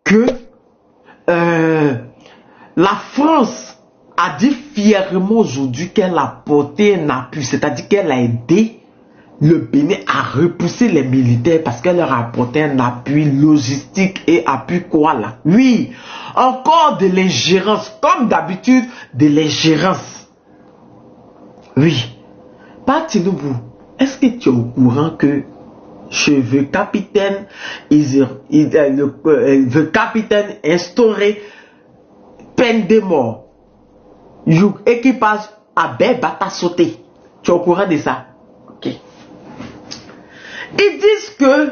que la France a dit fièrement aujourd'hui qu'elle a porté un appui, c'est-à-dire qu'elle a aidé le Bénin à repousser les militaires parce qu'elle leur a apporté un appui logistique et appui quoi là? Oui, encore de l'ingérence, comme d'habitude, de l'ingérence. Oui. Tinubu, est-ce que tu es au courant que le capitaine, le capitaine instauré peine de mort, équipage à bata sauté? Tu es au courant de ça? Ok. Ils disent que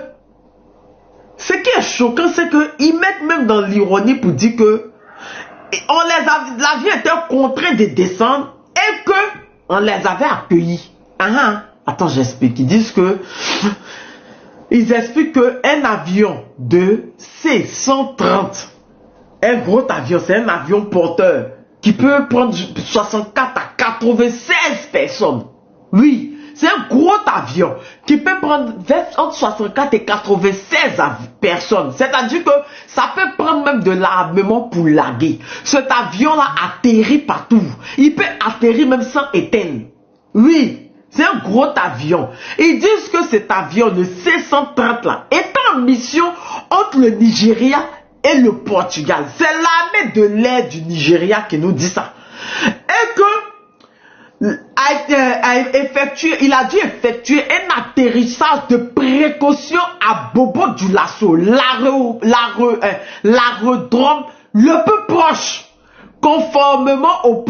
ce qui est choquant, c'est qu'ils mettent même dans l'ironie pour dire que l'avion était contraint de descendre et que on les avait accueillis. Attends, j'explique. Ils disent que ils expliquent qu'un avion de C-130, un gros avion, c'est un avion porteur qui peut prendre 64 à 96 personnes. Oui. C'est un gros avion qui peut prendre entre 64 et 96 personnes. C'est-à-dire que ça peut prendre même de l'armement pour laguer. Cet avion-là atterrit partout. Il peut atterrir même sans éteindre. Oui, c'est un gros avion. Ils disent que cet avion, le C-130 là, est en mission entre le Nigeria et le Portugal. C'est l'armée de l'air du Nigeria qui nous dit ça. Et que il a dû effectuer un atterrissage de précaution à Bobo du Lasso, l'aérodrome le plus proche, conformément aux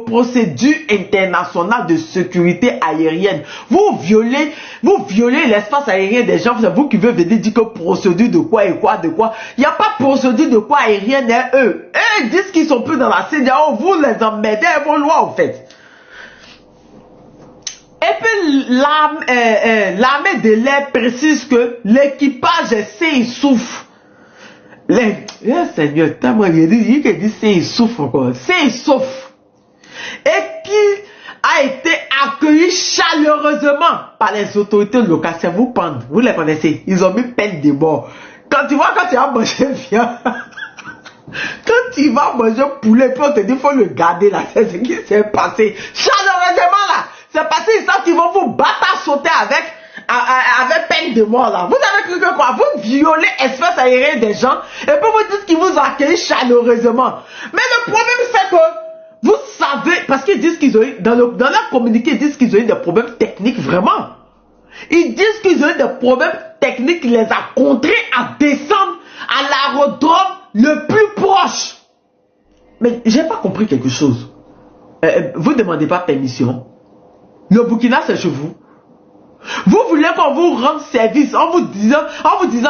procédures internationales de sécurité aérienne. Vous violez l'espace aérien des gens, c'est vous qui veut venir dire que procédure de quoi et quoi, de quoi. Il n'y a pas de procédure de quoi aérienne, hein, eux. Ils disent qu'ils sont plus dans la CDAO, vous les emmerdez à vos lois, en fait. Et puis l'armée de l'air précise que l'équipage est souffre. Seigneur, il dit souffre encore. Souffre. Et qui a été accueilli chaleureusement par les autorités locales. C'est vous pendre. Vous les connaissez. Ils ont mis peine de mort. Quand tu vas manger viande, quand tu vas manger poulet, puis on te dit qu'il faut le garder là. C'est ce qui s'est passé. Chaleureusement là. C'est parce qu'ils vont vous battre à sauter avec peine de mort là. Vous avez cru que quoi? Vous violez l'espace aérien des gens et puis vous dites qu'ils vous accueillent chaleureusement. Mais le problème c'est que vous savez, parce qu'ils disent qu'ils ont eu, dans leur communiqué, ils disent qu'ils ont eu des problèmes techniques vraiment. Ils disent qu'ils ont eu des problèmes techniques qui les a contraints à descendre à l'aérodrome le plus proche. Mais j'ai pas compris quelque chose. Vous ne demandez pas permission. Le Burkina, c'est chez vous. Vous voulez qu'on vous rende service en vous disant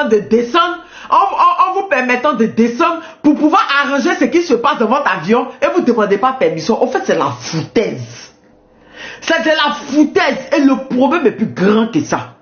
de descendre, en vous permettant de descendre pour pouvoir arranger ce qui se passe dans votre avion et vous ne demandez pas permission. En fait, c'est la foutaise. C'est de la foutaise et le problème est plus grand que ça.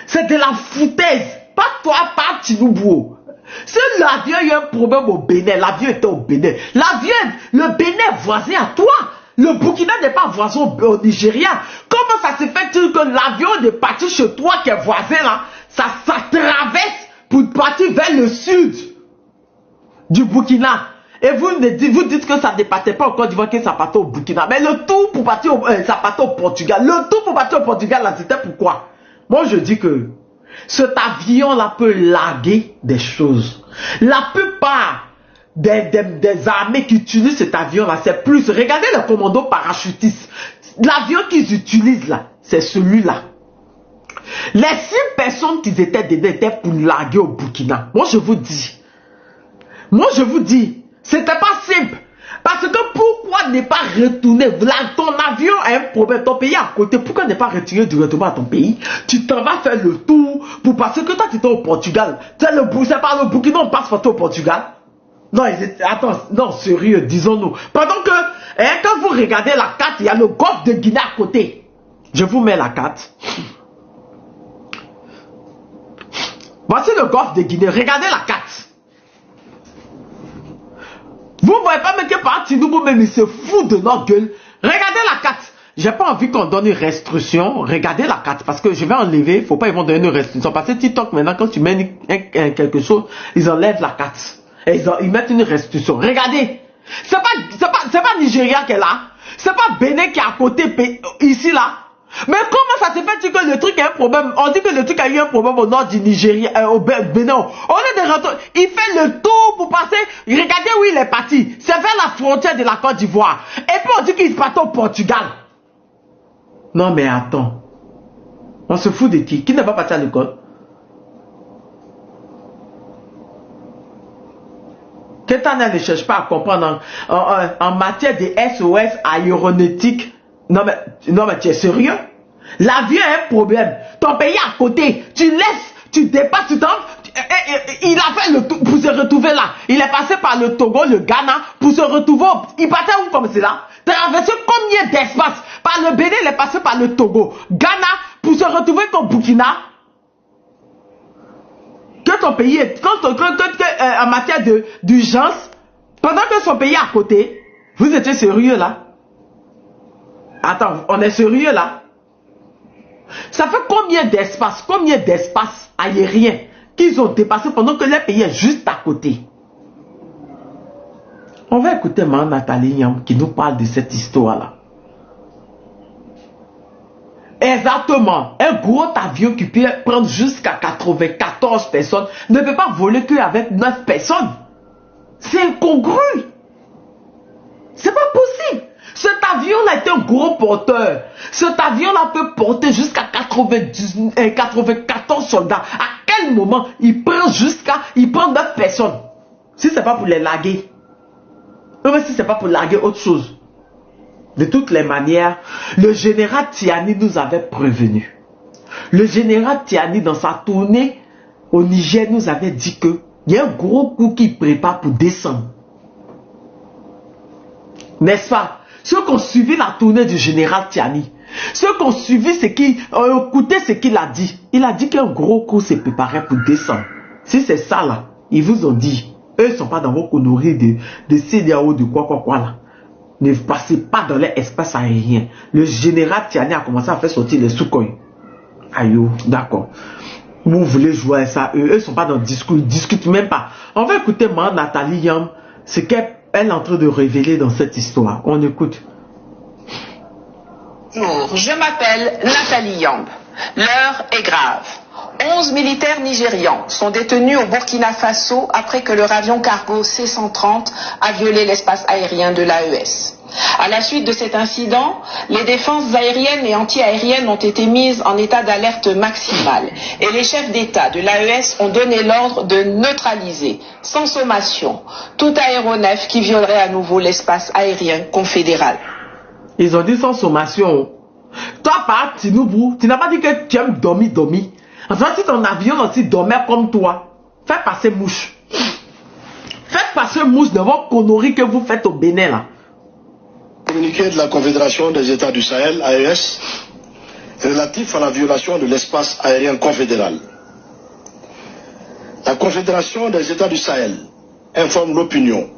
C'est de la foutaise. Pas toi, pas Tinubu. Si l'avion a eu un problème au Bénin, l'avion était au Bénin. Le Bénin est voisin à toi. Le Burkina n'est pas voisin au Nigeria. Comment ça se fait-il que l'avion est parti chez toi qui est voisin là, ça traverse pour partir vers le sud du Burkina. Et vous dites que ça ne départait pas en Côte d'Ivoire, que ça partait au Burkina. Mais le tout pour partir ça partait au Portugal. Le tout pour partir au Portugal là, c'était pourquoi? Moi je dis que cet avion là peut laguer des choses. La plupart des armées qui utilisent cet avion là, c'est plus. Regardez le commando parachutiste. L'avion qu'ils utilisent là, c'est celui-là. Les 6 personnes qui étaient dedans étaient pour laguer au Burkina. Moi je vous dis, c'était pas simple. Parce que pourquoi ne pas retourner? Ton avion a un problème, ton pays à côté. Pourquoi ne pas retirer directement à ton pays? Tu t'en vas faire le tour pour parce que toi tu étais au Portugal. C'est par le Burkina on passe partout au Portugal. Non, attends, non, sérieux, disons-nous. Pendant que, quand vous regardez la carte, il y a le golfe de Guinée à côté. Je vous mets la carte. Voici le golfe de Guinée. Regardez la carte. Vous ne voyez pas même que par Tinubu même il se fout de notre gueule. Regardez la carte. j'ai pas envie qu'on donne une restriction. Regardez la carte, parce que je vais enlever, faut pas ils vont donner une restriction. Parce que TikTok, maintenant, quand tu mets quelque chose, ils enlèvent la carte. Et ils mettent une restriction. Regardez. C'est pas Nigeria qui est là. C'est pas Bénin qui est à côté, ici, là. Mais comment ça se fait que le truc a un problème? On dit que le truc a eu un problème au nord du Nigeria, au Bénin. On est de retour. Il fait le tour pour passer. Regardez où il est parti. C'est vers la frontière de la Côte d'Ivoire. Et puis on dit qu'il se passe au Portugal. Non mais attends. On se fout de qui? Qui n'est pas parti à l'école? Ketana ne cherche pas à comprendre en matière de SOS aéronautique. Non mais tu es sérieux? L'avion a un problème. Ton pays à côté, tu laisses, tu dépasses, il a fait le tour pour se retrouver là. Il est passé par le Togo, le Ghana, pour se retrouver. Il partait où comme cela? Traversé combien d'espace? Par le Bénin, il est passé par le Togo, Ghana, pour se retrouver comme Burkina. Que ton pays est, en matière d'urgence, pendant que son pays est à côté, vous étiez sérieux là? Attends, on est sérieux là? Ça fait combien d'espace aérien qu'ils ont dépassé pendant que le pays est juste à côté? On va écouter Mme Nathalie Yam qui nous parle de cette histoire-là. Exactement. Un gros avion qui peut prendre jusqu'à 94 personnes ne peut pas voler qu'avec 9 personnes. C'est incongru. C'est pas possible. Cet avion-là est un gros porteur. Cet avion-là peut porter jusqu'à 94 soldats. À quel moment il prend 9 personnes? Si c'est pas pour les larguer. Mais si c'est pas pour larguer autre chose. De toutes les manières, le général Tiani nous avait prévenu. Le général Tiani, dans sa tournée au Niger, nous avait dit que il y a un gros coup qui prépare pour descendre. N'est-ce pas? Ceux qui ont suivi la tournée du général Tiani, ceux qui ont suivi ce qu'il écouté ce qu'il a dit. Il a dit qu'un gros coup se préparait pour descendre. Si c'est ça là, ils vous ont dit, eux ne sont pas dans vos conneries de CDAO, de quoi là. Ne passez pas dans l'espace aérien. Le général Tiani a commencé à faire sortir les Sukhoi. Aïe, d'accord. Vous voulez jouer à ça, eux ne sont pas dans le discours, ils ne discutent même pas. On va écouter Mme Nathalie Yam, ce qu'elle est en train de révéler dans cette histoire. On écoute. Bonjour, je m'appelle Nathalie Yamb. L'heure est grave. 11 militaires nigérians sont détenus au Burkina Faso après que leur avion cargo C-130 a violé l'espace aérien de l'AES. À la suite de cet incident, les défenses aériennes et anti-aériennes ont été mises en état d'alerte maximale et les chefs d'État de l'AES ont donné l'ordre de neutraliser, sans sommation, tout aéronef qui violerait à nouveau l'espace aérien confédéral. Ils ont dit sans sommation. Toi, par Tinoubou, tu n'as pas dit que tu aimes dormir. En fait, si ton avion aussi dormait comme toi, faites passer mouche. Faites passer mouche de vos conneries que vous faites au Bénin là. Communiqué de la Confédération des États du Sahel, AES, relatif à la violation de l'espace aérien confédéral. La Confédération des États du Sahel informe l'opinion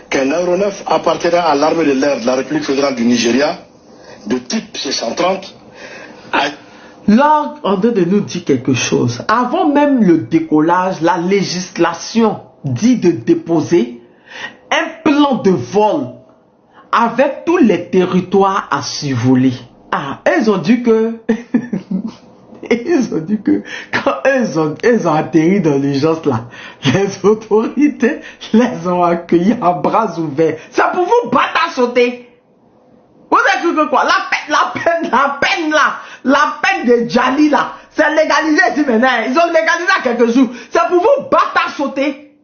qu'un aéronef appartenant à l'armée de l'air de la République fédérale du Nigeria, de type C-130, a... Là, on doit de nous dire quelque chose. Avant même le décollage, la législation dit de déposer un plan de vol avec tous les territoires à survoler. Ah, ils ont dit que... ils ont dit que quand ils ont atterri dans l'urgence là, les autorités les ont accueillis à bras ouverts. C'est pour vous battre à sauter. Vous avez cru que quoi? La peine de Djali là, c'est légalisé ici maintenant. Ils ont légalisé à quelques jours. C'est pour vous battre à sauter.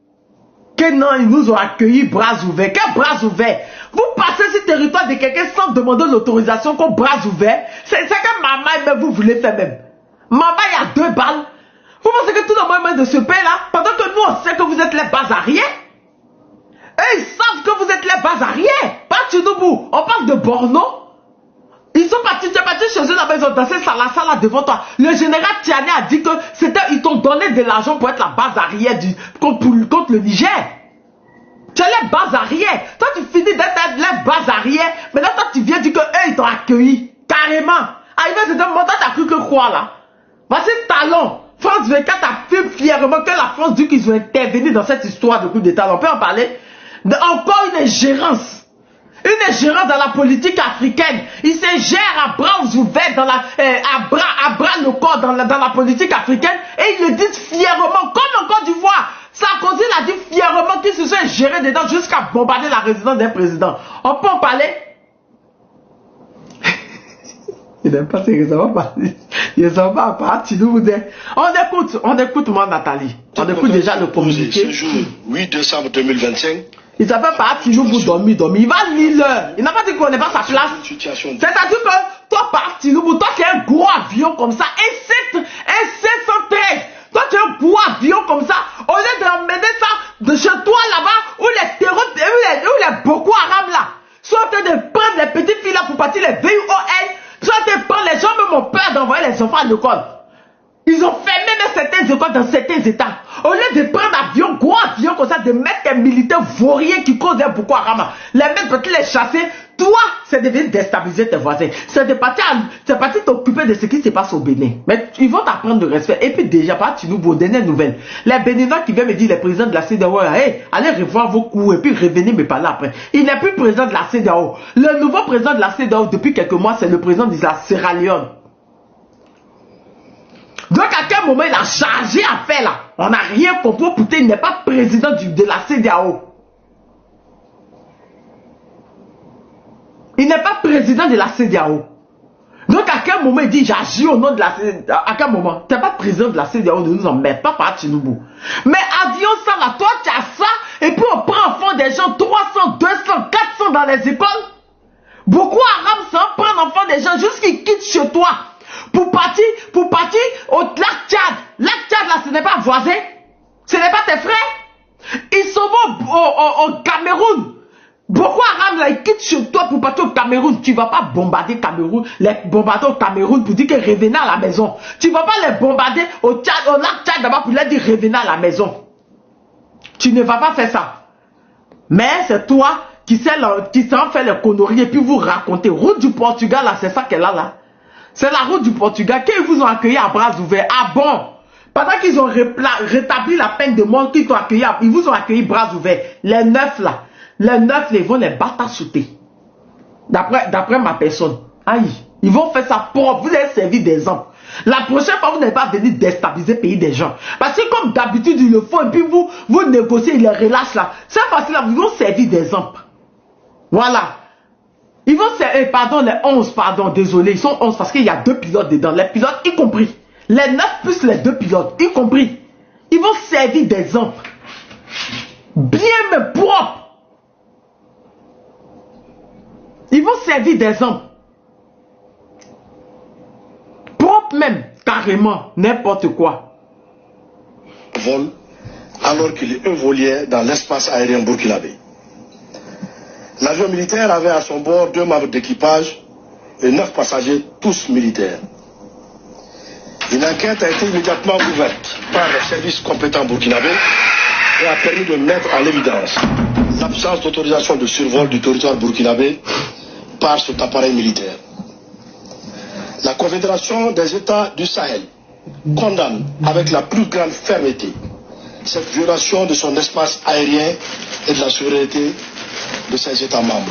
Que non, ils nous ont accueillis bras ouverts. Quel bras ouverts? Vous passez sur le territoire de quelqu'un sans demander l'autorisation comme bras ouverts. C'est que maman même vous voulez faire même. Maman, il y a 2 balles. Vous pensez que tout le monde est de ce pays là, pendant que nous on sait que vous êtes les bases arrière? Et ils savent que vous êtes les bases arrière. Pas Tinoubou. On parle de Borno. Ils sont partis, tu es parti chez eux là-bas, ils ont dansé ça là devant toi. Le général Tiani a dit que ils t'ont donné de l'argent pour être la base arrière contre le Niger. Tu es les bases arrière. Toi, tu finis d'être les bases arrière. Maintenant, toi, tu viens dire que eux, ils t'ont accueilli. Carrément. Arrivé à ce moment, t'as cru que quoi là? Voici talon. France 24 affirme fièrement que la France dit qu'ils ont intervenu dans cette histoire de coup d'État. On peut en parler. Encore une ingérence. Une ingérence dans la politique africaine. Ils s'ingèrent à bras ouverts dans la, à bras le corps dans la politique africaine et ils le disent fièrement, comme en Côte d'Ivoire. Sarkozy l'a dit fièrement qu'ils se sont ingérés dedans jusqu'à bombarder la résidence d'un président. On peut en parler? Il n'aime pas ces raisons. Ils sont pas partis. On écoute moi Nathalie. On écoute déjà le communiqué. Ce jour, 8 décembre 2025. Il s'appelle pas Tinubu dormir. Il va lire l'heure. Il n'a pas dit qu'on n'est pas sa place. C'est-à-dire que toi, par Tinubu, toi qui as un gros avion comme ça, un 713. Toi tu as un gros avion comme ça, au lieu d'emmener ça de chez toi là-bas, où les terroristes, où les Boko Haram là, soit en train de prendre les petites filles là pour partir les VUOL, soit en train de prendre les gens, même ont peur d'envoyer les enfants à l'école. Ils ont fermé même certaines écoles dans certains états. Au lieu de prendre avion, gros avion comme ça, de mettre des militaires vauriens qui causent un Boko Haram, les mettre peut-être les chasser, toi, c'est de venir déstabiliser tes voisins. C'est de partir t'occuper de ce qui se passe au Bénin. Mais ils vont t'apprendre de respect. Et puis déjà, par Tinubu, dernière nouvelle. Les Béninois qui viennent me dire, les présidents de la CEDEAO, hey, allez revoir vos coups et puis revenez me parler après. Il n'est plus président de la CEDEAO. Le nouveau président de la CEDEAO, depuis quelques mois, c'est le président de la Sierra Leone. Donc à quel moment il a chargé à faire là? On n'a rien compris. Putain, il n'est pas président de la CEDEAO. Il n'est pas président de la CEDEAO. Donc à quel moment il dit j'agis au nom de la CEDEAO? À quel moment? Tu n'es pas président de la CEDEAO, ne nous emmerde pas par Tinubu. Mais avions ça là, toi tu as ça, et puis on prend en fond des gens 300, 200, 400 dans les écoles. Boko Haram ça prend en fond des gens jusqu'ils quittent chez toi. Pour partir au lac Tchad. Lac Tchad là, ce n'est pas voisin. Ce n'est pas tes frères. Ils sont au Cameroun. Boko Haram là, ils quittent chez toi pour partir au Cameroun. Tu ne vas pas bombarder Cameroun, les bombarder au Cameroun pour dire que revenez à la maison. Tu ne vas pas les bombarder au lac Tchad d'abord pour leur dire revenez à la maison. Tu ne vas pas faire ça. Mais c'est toi qui s'en fait les conneries et puis vous racontez. Route du Portugal là, c'est ça qu'elle a là. C'est la route du Portugal qu'ils vous ont accueilli à bras ouverts. Ah bon? Pendant qu'ils ont rétabli la peine de mort, qu'ils t'ont accueilli, ils vous ont accueilli bras ouverts. Les neufs là, ils vont les battre à sauter. D'après ma personne. Aïe, ils vont faire ça propre. Vous avez servi d'exemple. La prochaine fois, vous n'allez pas venir déstabiliser le pays des gens. Parce que comme d'habitude, ils le font et puis vous négociez, ils les relâchent là. Cette fois-ci là, ils vont servir d'exemple. Voilà. Ils vont servir, pardon, les 11, pardon, désolé, ils sont 11 parce qu'il y a 2 pilotes dedans. Les pilotes, y compris. Les 9 plus les 2 pilotes, y compris. Ils vont servir d'exemple. Bien mais propre. Ils vont servir d'exemple. Propre même, carrément, n'importe quoi. Vol, alors qu'il évoluait dans l'espace aérien burkinabé. L'avion militaire avait à son bord 2 membres d'équipage et 9 passagers, tous militaires. Une enquête a été immédiatement ouverte par les services compétents burkinabés et a permis de mettre en évidence l'absence d'autorisation de survol du territoire burkinabé par cet appareil militaire. La Confédération des États du Sahel condamne avec la plus grande fermeté cette violation de son espace aérien et de la souveraineté de ses États membres.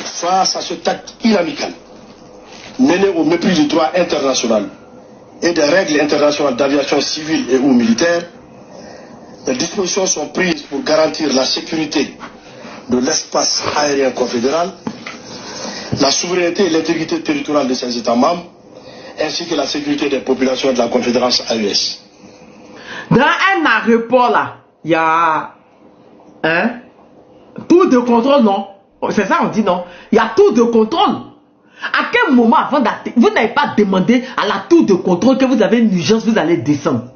Face à cet acte inamical, mené au mépris du droit international et des règles internationales d'aviation civile et ou militaire, des dispositions sont prises pour garantir la sécurité de l'espace aérien confédéral, la souveraineté et l'intégrité territoriale de ses États membres, ainsi que la sécurité des populations de la Confédération AES. Dans un aéroport là, il y a tour de contrôle, non? C'est ça on dit, non? Il y a tour de contrôle. À quel moment avant d'atterrir, vous n'avez pas demandé à la tour de contrôle que vous avez une urgence, vous allez descendre?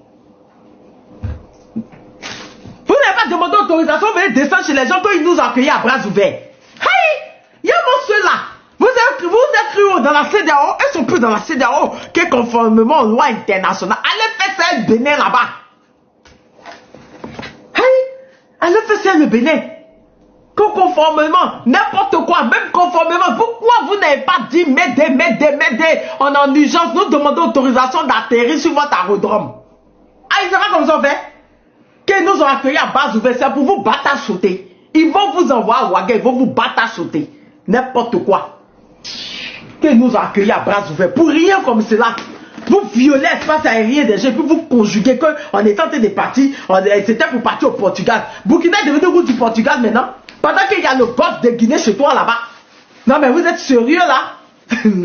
Vous n'avez pas demandé autorisation, vous allez descendre chez les gens quand ils nous ont accueillis à bras ouverts. Hey! Il y a ceux-là. Vous êtes cru dans la CEDEAO, ils sont plus dans la CEDEAO que conformément aux lois internationales. Allez faire ça le Bénin là-bas. Hey! Allez faire ça le Bénin. conformément, n'importe quoi, même conformément, pourquoi vous n'avez pas dit m'aider, on est en urgence, nous demandons autorisation d'atterrir sur votre aérodrome. Ah, ils seront comme ça, fait qu'ils nous ont accueillis à base ouverte, c'est pour vous battre à sauter. Ils vont vous envoyer à Ouaga, ils vont vous battre à sauter. N'importe quoi. Qu'ils nous ont accueillis à bras ouverts, pour rien comme cela. Vous violez l'espace aérien des gens, puis vous conjuguez qu'on est en train de partir, c'était pour partir au Portugal. Burkina est devenu le goût du Portugal maintenant. Pendant qu'il y a le golfe de Guinée chez toi là-bas. Non mais vous êtes sérieux là? C'est-à-dire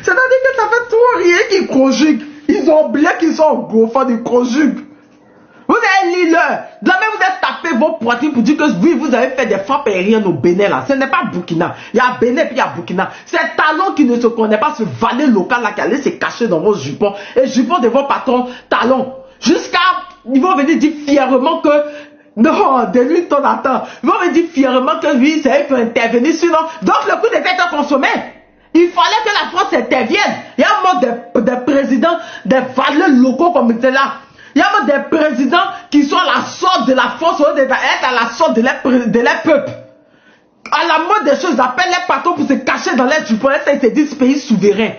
que ça fait trop rien qu'ils conjuguent. Ils ont oublié qu'ils sont gros, ils conjuguent. Vous avez lu l'heure. Jamais vous êtes tapé vos poitrines pour dire que oui, vous avez fait des frappes aériennes au Bénin là. Ce n'est pas Burkina. Il y a Bénin puis il y a Burkina. C'est Talon qui ne se connaît pas, ce valet local là qui allait se cacher dans vos jupons. Et jupons de vos patrons Talon. Jusqu'à, ils vont venir dire fièrement que non, de lui ton attend. Ils vont venir dire fièrement que lui, c'est eux qui ont intervenu sinon. Donc le coup d'État est consommé. Il fallait que la France intervienne. Il y a un mot des présidents, des valets locaux comme c'était là. Il y a même des présidents qui sont à la sorte de la France, être à la sorte de leur peuple. À la mode des choses, ils appellent les patrons pour se cacher dans les jupons. Ils se disent pays souverain.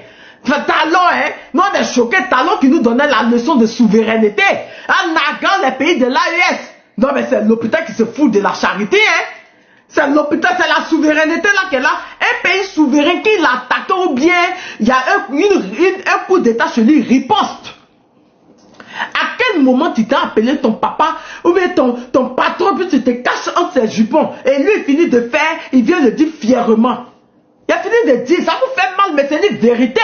Talon, hein, nous on est choqués. Talon qui nous donnait la leçon de souveraineté. En naguant les pays de l'AES. Non mais c'est l'hôpital qui se fout de la charité, hein. C'est l'hôpital, c'est la souveraineté là qu'elle a. Un pays souverain qui l'attaque ou bien il y a un coup d'état chez lui, riposte. À quel moment tu t'as appelé ton papa ou bien ton patron puis tu te caches entre ses jupons et lui il finit de faire, il vient de dire fièrement. Il a fini de dire, ça vous fait mal mais c'est une vérité.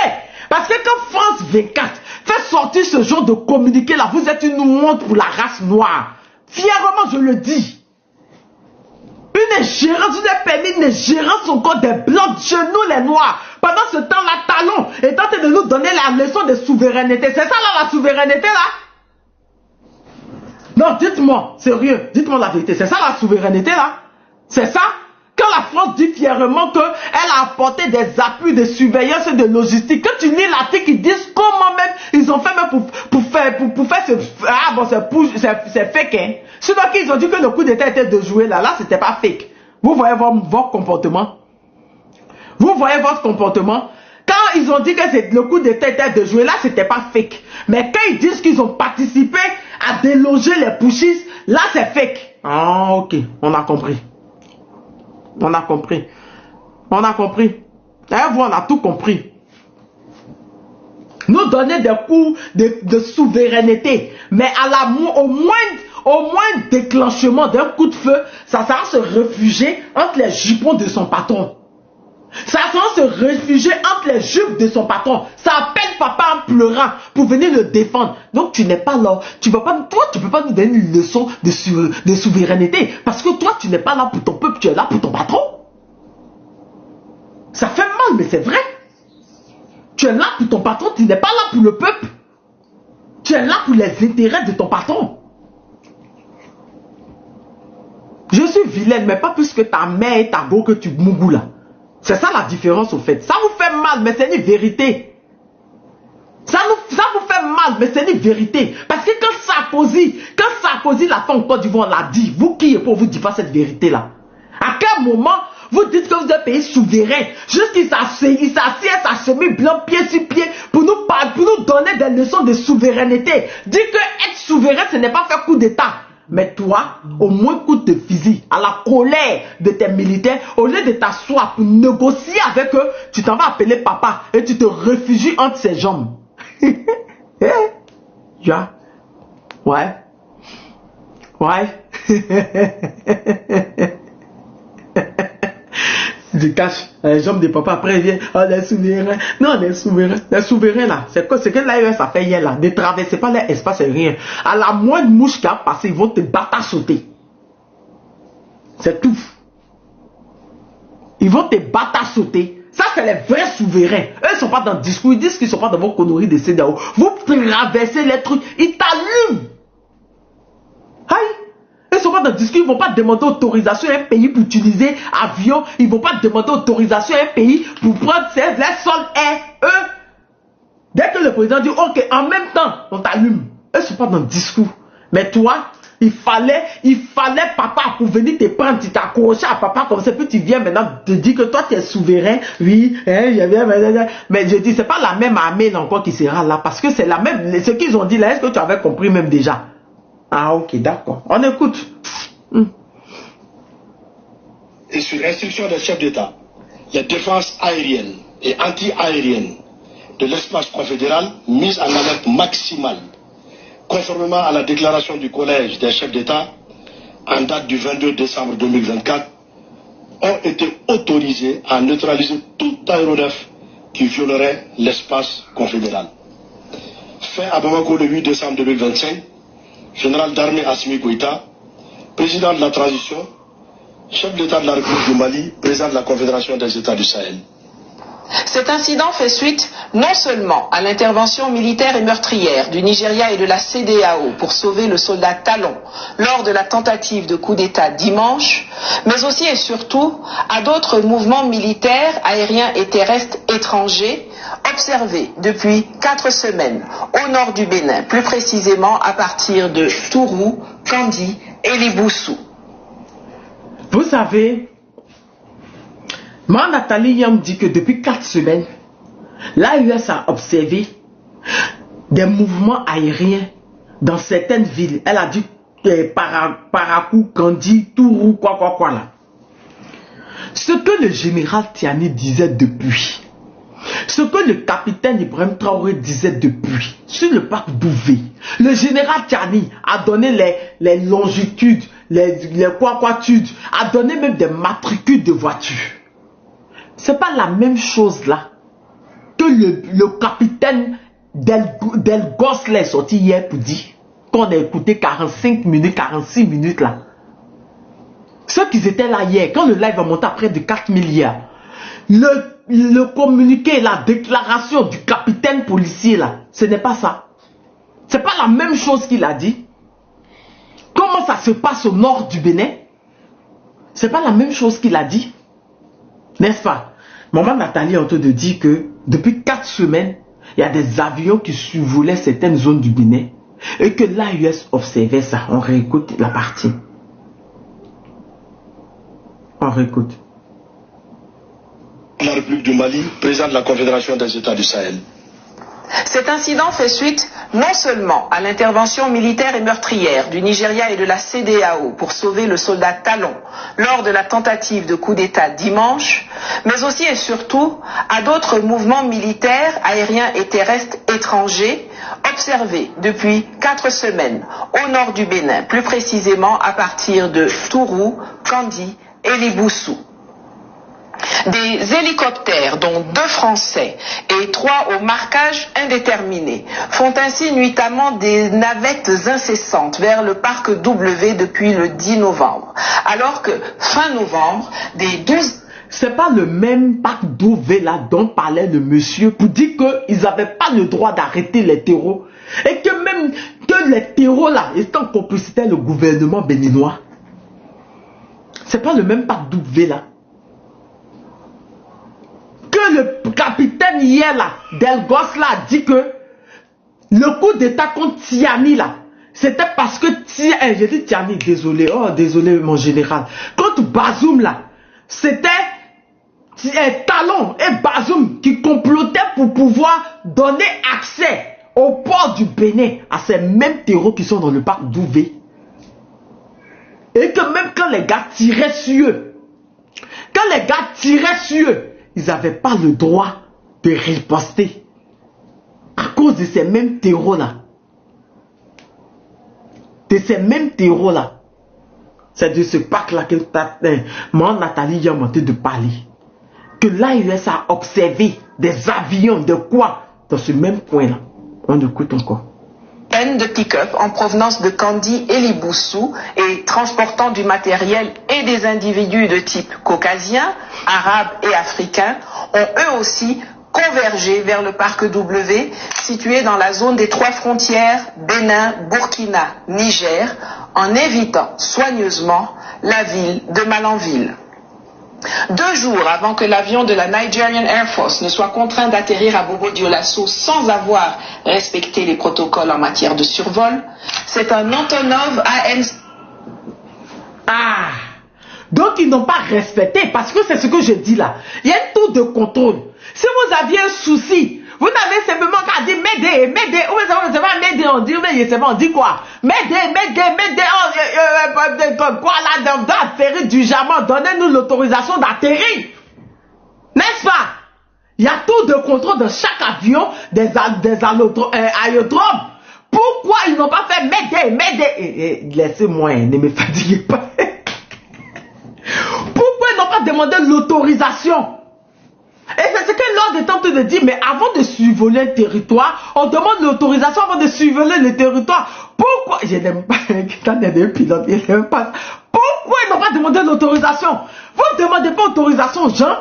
Parce que quand France 24 fait sortir ce genre de communiqué là, vous êtes une honte pour la race noire. Fièrement je le dis. Une gérance, vous avez permis une gérance encore des blancs chez nous les noirs. Pendant ce temps-là, Talon est en train de nous donner la leçon de souveraineté. C'est ça là la souveraineté là? Non, dites-moi, sérieux, dites-moi la vérité. C'est ça la souveraineté là? C'est ça? Quand la France dit fièrement qu'elle a apporté des appuis de surveillance et de logistique, quand tu lis l'article, ils disent comment même ils ont fait même pour faire ce... Ah bon, c'est fake, hein? Sinon qu'ils ont dit que le coup d'état était de jouer là, c'était pas fake. Vous voyez votre comportement? Vous voyez votre comportement? Quand ils ont dit que le coup d'état était de jouer là, c'était pas fake. Mais quand ils disent qu'ils ont participé à déloger les pushistes, là c'est fake. Ah ok, on a compris. On a compris. On a compris. Et vous, on a tout compris. Nous donner des coups de souveraineté. Mais au moins déclenchement d'un coup de feu, ça va se réfugier entre les jupons de son patron. Ça va se réfugier entre les jupes de son patron. Ça appelle papa en pleurant pour venir le défendre. Donc tu n'es pas là. Toi, tu peux pas nous donner une leçon de souveraineté. Parce que toi, tu n'es pas là pour ton peuple, tu es là pour ton patron. Ça fait mal, mais c'est vrai. Tu es là pour ton patron, tu n'es pas là pour le peuple. Tu es là pour les intérêts de ton patron. Je suis vilaine, mais pas plus que ta mère et ta go que tu mougou là. C'est ça la différence au fait. Ça vous fait mal, mais c'est une vérité. Ça vous fait mal, mais c'est une vérité. Parce que quand Sarkozy l'a fait en Côte d'Ivoire, on l'a dit, vous qui est pour vous dire pas cette vérité-là? À quel moment vous dites que vous êtes un pays souverain? Juste qu'il s'assied sa chemise blanc, pied sur pied, pour nous donner des leçons de souveraineté. Dire que être souverain, ce n'est pas faire coup d'état. Mais toi, au moins coup de fusil, à la colère de tes militaires, au lieu de t'asseoir pour négocier avec eux, tu t'en vas appeler papa et tu te réfugies entre ses jambes. Ja. Ouais. Ouais. Tu te caches les jambes de papa, après il vient, oh les souverains. Non, les souverains là, c'est quoi? C'est que l'AES a fait hier là, ne traversez pas l'espace aérien. À la moindre mouche qui a passé, ils vont te battre à sauter. C'est tout. Ils vont te battre à sauter. Ça, c'est les vrais souverains. Eux, ils ne sont pas dans le discours, ils disent qu'ils ne sont pas dans vos conneries de CEDEAO. Vous traversez les trucs, ils t'allument. Aïe. Ils ne sont pas dans le discours, ils ne vont pas demander autorisation à un pays pour utiliser avion. Ils ne vont pas demander autorisation à un pays pour prendre les sols air. Eux, dès que le président dit, ok, en même temps, on t'allume. Eux ne sont pas dans le discours. Mais toi, Il fallait papa pour venir te prendre, tu t'accrochais à papa comme ça, puis tu viens maintenant te dire que toi tu es souverain, oui, mais je dis, c'est pas la même armée là, encore qui sera là, parce que c'est la même, ce qu'ils ont dit là, est-ce que tu avais compris même déjà? Ah ok, d'accord, on écoute. Et sur instruction des chefs d'État, les défenses aériennes et anti-aériennes de l'espace confédéral mises en alerte maximale, conformément à la déclaration du Collège des chefs d'État en date du 22 décembre 2024, ont été autorisées à neutraliser tout aéronef qui violerait l'espace confédéral. Fait à Bamako le 8 décembre 2025, général d'armée Assimi Goïta, président de la transition, chef d'État de la République du Mali, président de la Confédération des États du Sahel. Cet incident fait suite non seulement à l'intervention militaire et meurtrière du Nigeria et de la CEDEAO pour sauver le soldat Talon lors de la tentative de coup d'État dimanche, mais aussi et surtout à d'autres mouvements militaires, aériens et terrestres étrangers observés depuis 4 semaines au nord du Bénin, plus précisément à partir de Tourou, Kandi et Liboussou. Vous savez, moi, Nathalie Yam dit que depuis 4 semaines, l'AUS a observé des mouvements aériens dans certaines villes. Elle a dit Parakou, Kandi, Tourou, quoi là. Ce que le général Tiani disait depuis, ce que le capitaine Ibrahim Traoré disait depuis, sur le parc d'Ouvé, le général Tiani a donné les longitudes, les quoi-quoi-tudes, a donné même des matricules de voitures. C'est pas la même chose là que le capitaine Del Gosle est sorti hier pour dire qu'on a écouté 45 minutes, 46 minutes là. Ceux qui étaient là hier, quand le live a monté à près de 4 milliards, le communiqué, la déclaration du capitaine policier là, ce n'est pas ça. C'est pas la même chose qu'il a dit. Comment ça se passe au nord du Bénin? C'est pas la même chose qu'il a dit. N'est-ce pas? Maman Nathalie est en train de dire que depuis 4 semaines, il y a des avions qui survolaient certaines zones du Bénin et que l'AUS observait ça. On réécoute la partie. On réécoute. La République du Mali, président de la Confédération des États du Sahel. Cet incident fait suite non seulement à l'intervention militaire et meurtrière du Nigeria et de la CEDEAO pour sauver le soldat Talon lors de la tentative de coup d'État dimanche, mais aussi et surtout à d'autres mouvements militaires, aériens et terrestres étrangers observés depuis 4 semaines au nord du Bénin, plus précisément à partir de Tourou, Kandi et Liboussou. Des hélicoptères, dont 2 français et 3 au marquage indéterminé, font ainsi nuitamment des navettes incessantes vers le parc W depuis le 10 novembre. Alors que fin novembre, des 12... C'est pas le même parc W là dont parlait le monsieur pour dire qu'ils n'avaient pas le droit d'arrêter les terreaux. Et que même que les terreaux là étaient en complicité avec le gouvernement béninois. C'est pas le même parc W là. Que le capitaine hier là, Delgos là, a dit que le coup d'état contre Tiani là, c'était parce que j'ai dit Tiani, désolé, oh désolé mon général, contre Bazoum là, c'était Talon et Bazoum qui complotaient pour pouvoir donner accès au port du Bénin à ces mêmes terreaux qui sont dans le parc d'Ouvé. Et que même quand les gars tiraient sur eux, ils n'avaient pas le droit de riposter à cause de ces mêmes terreaux-là. C'est de ce parc-là que moi, Nathalie, j'ai monté de parler. Que l'AUS a observé des avions, de quoi, dans ce même coin-là. On écoute encore. De pick-up en provenance de Kandi et Liboussou et transportant du matériel et des individus de type caucasien, arabe et africain ont eux aussi convergé vers le parc W situé dans la zone des 3 frontières Bénin, Burkina, Niger en évitant soigneusement la ville de Malanville. 2 jours avant que l'avion de la Nigerian Air Force ne soit contraint d'atterrir à Bobo Dioulasso sans avoir respecté les protocoles en matière de survol, c'est un Antonov AN... Ah! Donc ils n'ont pas respecté, parce que c'est ce que je dis là. Il y a un tour de contrôle. Si vous aviez un souci, vous n'avez simplement qu'à dire m'aider, ou c'est pas m'aider, on dit, mais c'est bon, on dit quoi? M'aider, quoi là, d'atterrir du Jamon, donnez-nous l'autorisation d'atterrir. N'est-ce pas? Il y a tout de contrôle de chaque avion des aérodromes. Pourquoi ils n'ont pas fait m'aider? Laissez-moi, ne me fatiguez pas. Pourquoi ils n'ont pas demandé l'autorisation? Et c'est ce que l'ordre est en train de dire, mais avant de survoler un territoire, on demande l'autorisation avant de survoler le territoire. Pourquoi? Je n'aime pas quand il y a des pilotes, je n'aime pas. Pourquoi ils n'ont pas demandé l'autorisation? Vous ne demandez pas l'autorisation aux gens,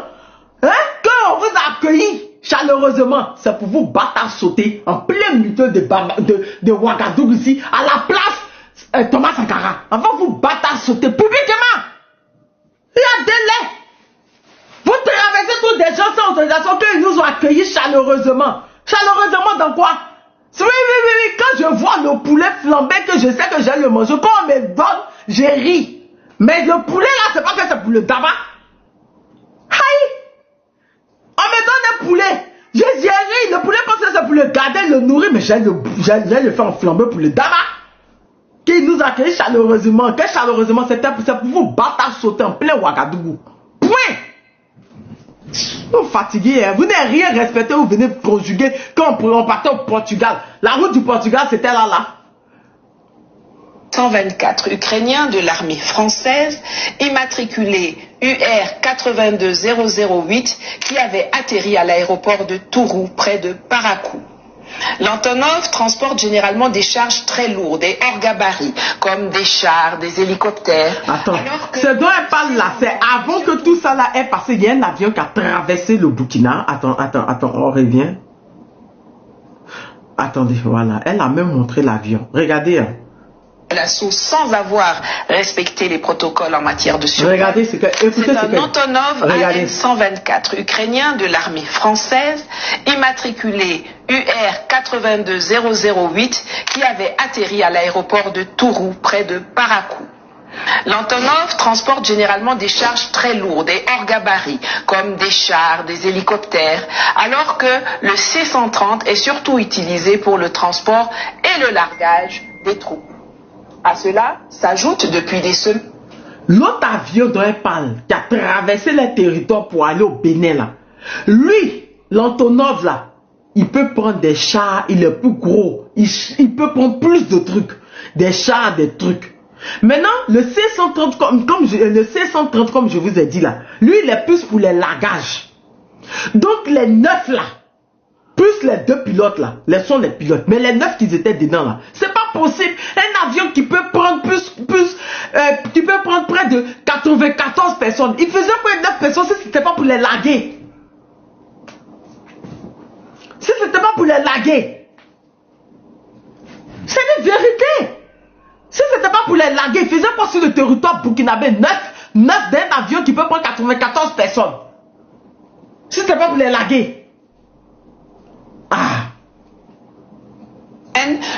hein? Quand on vous a accueilli chaleureusement, c'est pour vous battre à sauter en plein milieu de Ouagadougou ici, à la place Thomas Sankara. Avant vous battre à sauter publiquement. Il y a délai. Vous traversez tous des gens sans autorisation qu'ils nous ont accueillis chaleureusement. Chaleureusement dans quoi? Oui. Quand je vois le poulet flambé que je sais que j'ai le manger, quand on me donne, j'ai ri. Mais le poulet là, c'est pas que c'est pour le tabac. Aïe! On me donne un poulet. J'ai ri. Le poulet parce que c'est pour le garder, le nourrir, mais j'ai le fait en flambé pour le tabac. Qui nous a accueillis chaleureusement. Que chaleureusement, c'était pour vous battre à sauter en plein Ouagadougou. Point! Vous fatiguez, hein? Vous n'avez rien respecté, vous venez conjuguer quand on partait au Portugal. La route du Portugal, c'était là. 124 Ukrainiens de l'armée française, immatriculés UR 82008, qui avaient atterri à l'aéroport de Tourou, près de Parakou. L'Antonov transporte généralement des charges très lourdes et hors gabarit, comme des chars, des hélicoptères. Attends, ce dont elle parle là, c'est avant que tout ça là ait passé. Il y a un avion qui a traversé le Burkina. Attends, on revient. Attendez, voilà, elle a même montré l'avion. Regardez. Hein. L'assaut sans avoir respecté les protocoles en matière de survie. Regardez ce que... C'est un Antonov AN 124 ukrainien de l'armée française, immatriculé UR 82008, qui avait atterri à l'aéroport de Tourou, près de Parakou. L'Antonov transporte généralement des charges très lourdes et hors gabarit, comme des chars, des hélicoptères, alors que le C-130 est surtout utilisé pour le transport et le largage des troupes. À cela s'ajoute depuis des semaines. L'autre avion dont elle parle, qui a traversé les territoires pour aller au Bénin là, lui, l'Antonov là, il peut prendre des chars, il est plus gros, il peut prendre plus de trucs, des chars, des trucs. Maintenant, le C-130, comme je vous ai dit là, lui il est plus pour les lagages. Donc les 9 là, plus les 2 pilotes là, sont les pilotes, mais les 9 qui étaient dedans là, c'est pas possible. Un avion qui peut prendre qui peut prendre près de 94 personnes. Il faisait près de 9 personnes si c'était pas pour les laguer. Si c'était pas pour les laguer. C'est une vérité. Si c'était pas pour les laguer, il faisait pas sur le territoire burkinabé 9 d'un avion qui peut prendre 94 personnes. Si c'était pas pour les laguer.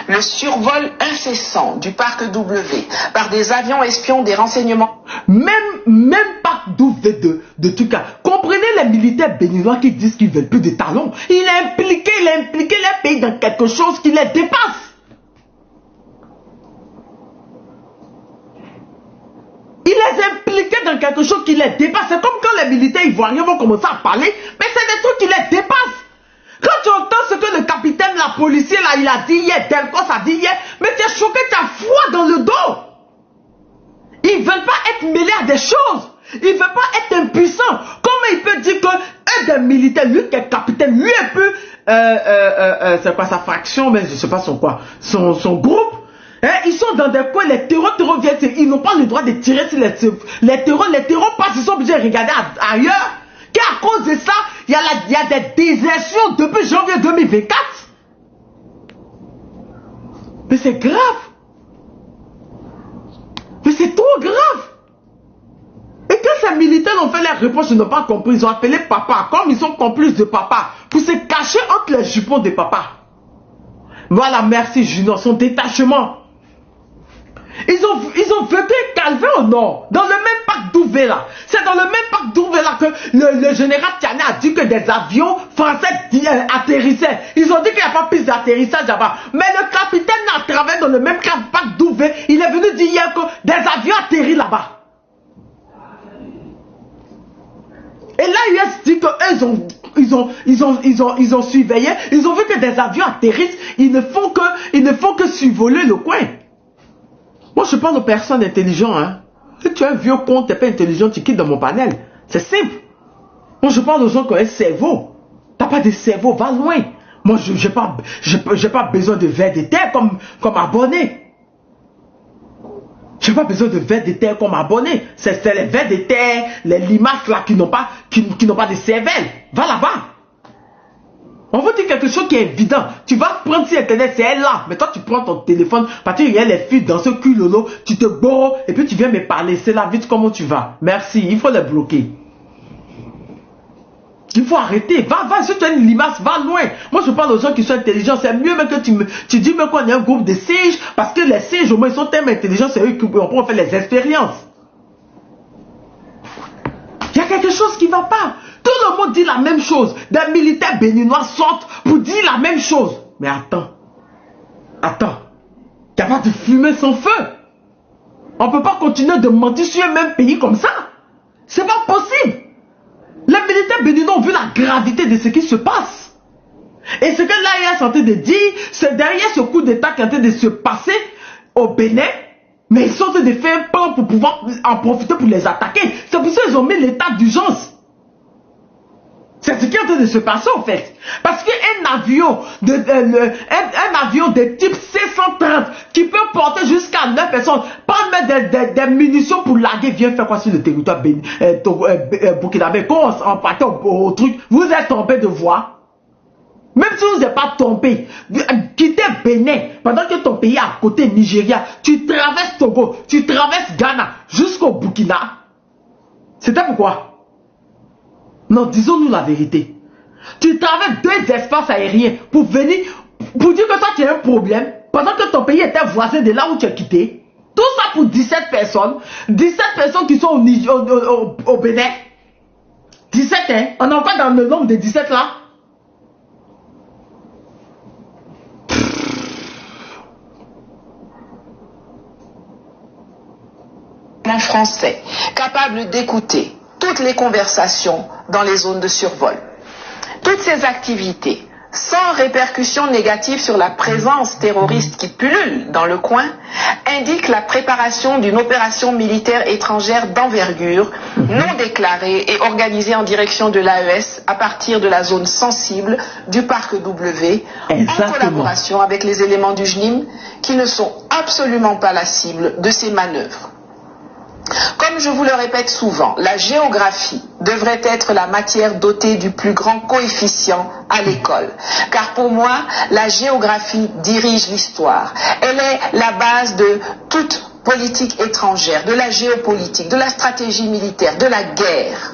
Le survol incessant du parc W par des avions espions des renseignements. Même parc W de tout cas. Comprenez les militaires béninois qui disent qu'ils veulent plus de talons. Il a impliqué les pays dans quelque chose qui les dépasse. Il les a impliqués dans quelque chose qui les dépasse. C'est comme quand les militaires ivoiriens vont commencer à parler, mais c'est des trucs qui les dépassent. Quand tu entends ce que le capitaine, la policier, là, il a dit hier, Delcos a dit hier, mais tu es choqué, tu as froid dans le dos. Ils ne veulent pas être mêlés à des choses. Ils ne veulent pas être impuissants. Comment il peut dire qu'un des militaires, lui qui est capitaine, lui est plus, c'est quoi sa fraction, mais je ne sais pas son quoi, son groupe, hein, ils sont dans des coins, les terreaux viennent, ils n'ont pas le droit de tirer sur les terreaux passent, ils sont obligés de regarder ailleurs. À cause de ça, il y a des désertions depuis janvier 2024. Mais c'est grave. Mais c'est trop grave. Et quand ces militaires ont fait les reproches, ils n'ont pas compris. Ils ont appelé papa, comme ils sont complices de papa, pour se cacher entre les jupons de papa. Voilà, merci Junior, son détachement. Ils ont voté Calvin au nord, dans le même parc d'Ouvé là. C'est dans le même parc d'Ouvé là que le général Tiané a dit que des avions français atterrissaient. Ils ont dit qu'il n'y a pas plus d'atterrissage là-bas. Mais le capitaine a travaillé dans le même parc d'Ouvé. Il est venu dire hier que des avions atterrissent là-bas. Et là, US dit qu'eux, ils ont surveillé. Ils ont vu que des avions atterrissent. Ils ne font que survoler le coin. Moi, je parle aux personnes intelligentes. Hein. Si tu es un vieux con, tu n'es pas intelligent, tu quittes dans mon panel. C'est simple. Moi, je parle aux gens qui ont un cerveau. Tu n'as pas de cerveau, va loin. Moi, je n'ai pas besoin de vers de terre comme abonné. Je n'ai pas besoin de vers de terre comme abonné. C'est les vers de terre, les limaces là qui n'ont pas de cervelle. Va là-bas. On veut dire quelque chose qui est évident. Tu vas prendre sur internet, c'est elle là. Mais toi, tu prends ton téléphone, parce qu'il y a les filles dans ce cul lolo, tu te borres et puis tu viens me parler. C'est là vite comment tu vas. Merci, il faut les bloquer. Il faut arrêter. Va, si tu as une limace, va loin. Moi, je parle aux gens qui sont intelligents. C'est mieux même que tu dis même qu'on est un groupe de singes, parce que les singes, au moins, ils sont tellement intelligents, c'est eux qui vont faire les expériences. Il y a quelque chose qui ne va pas. Tout le monde dit la même chose. Des militaires béninois sortent pour dire la même chose. Mais attends. Il n'y a pas de fumée sans feu. On ne peut pas continuer de mentir sur un même pays comme ça. C'est pas possible. Les militaires béninois ont vu la gravité de ce qui se passe. Et ce que l'AIA est en train de dire, c'est derrière ce coup d'état qui est en train de se passer au Bénin. Mais ils sont en train de faire un plan pour pouvoir en profiter pour les attaquer. C'est pour ça qu'ils ont mis l'état d'urgence. C'est ce qui est en train de se passer en fait. Parce qu'un avion de type C-130 qui peut porter jusqu'à 9 personnes, pas mettre des munitions pour larguer, vient faire quoi sur le territoire burkinabé. Quand on partait au truc, vous êtes tombé de voix. Même si vous n'êtes pas tombé, quittez Bénin, pendant que ton pays est à côté, Nigeria, tu traverses Togo, tu traverses Ghana, jusqu'au Burkina. C'était pourquoi? Non, disons-nous la vérité. Tu traverses 2 espaces aériens pour venir, pour dire que toi tu as un problème, pendant que ton pays était voisin de là où tu as quitté. Tout ça pour 17 personnes. 17 personnes qui sont au Bénin. 17, hein? On est encore dans le nombre de 17 là. Un Français capable d'écouter toutes les conversations dans les zones de survol. Toutes ces activités, sans répercussions négatives sur la présence terroriste qui pullule dans le coin, indiquent la préparation d'une opération militaire étrangère d'envergure, non déclarée et organisée en direction de l'AES à partir de la zone sensible du parc W, en collaboration avec les éléments du JNIM qui ne sont absolument pas la cible de ces manœuvres. Comme je vous le répète souvent, la géographie devrait être la matière dotée du plus grand coefficient à l'école. Car pour moi, la géographie dirige l'histoire. Elle est la base de toute politique étrangère, de la géopolitique, de la stratégie militaire, de la guerre.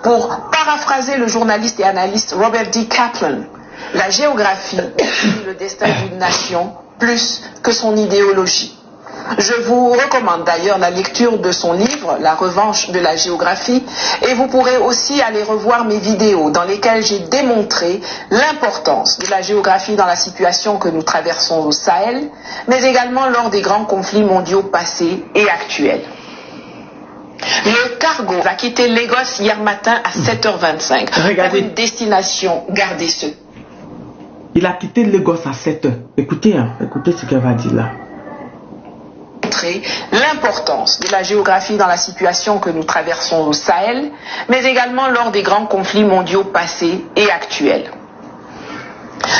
Pour paraphraser le journaliste et analyste Robert D. Kaplan, la géographie définit le destin d'une nation plus que son idéologie. Je vous recommande d'ailleurs la lecture de son livre, La revanche de la géographie, et vous pourrez aussi aller revoir mes vidéos dans lesquelles j'ai démontré l'importance de la géographie dans la situation que nous traversons au Sahel, mais également lors des grands conflits mondiaux passés et actuels. Le cargo va quitter Lagos hier matin à 7h25 pour une destination gardée secrète. Il a quitté Lagos à 7h. Écoutez, écoutez ce qu'elle va dire là. L'importance de la géographie dans la situation que nous traversons au Sahel, mais également lors des grands conflits mondiaux passés et actuels.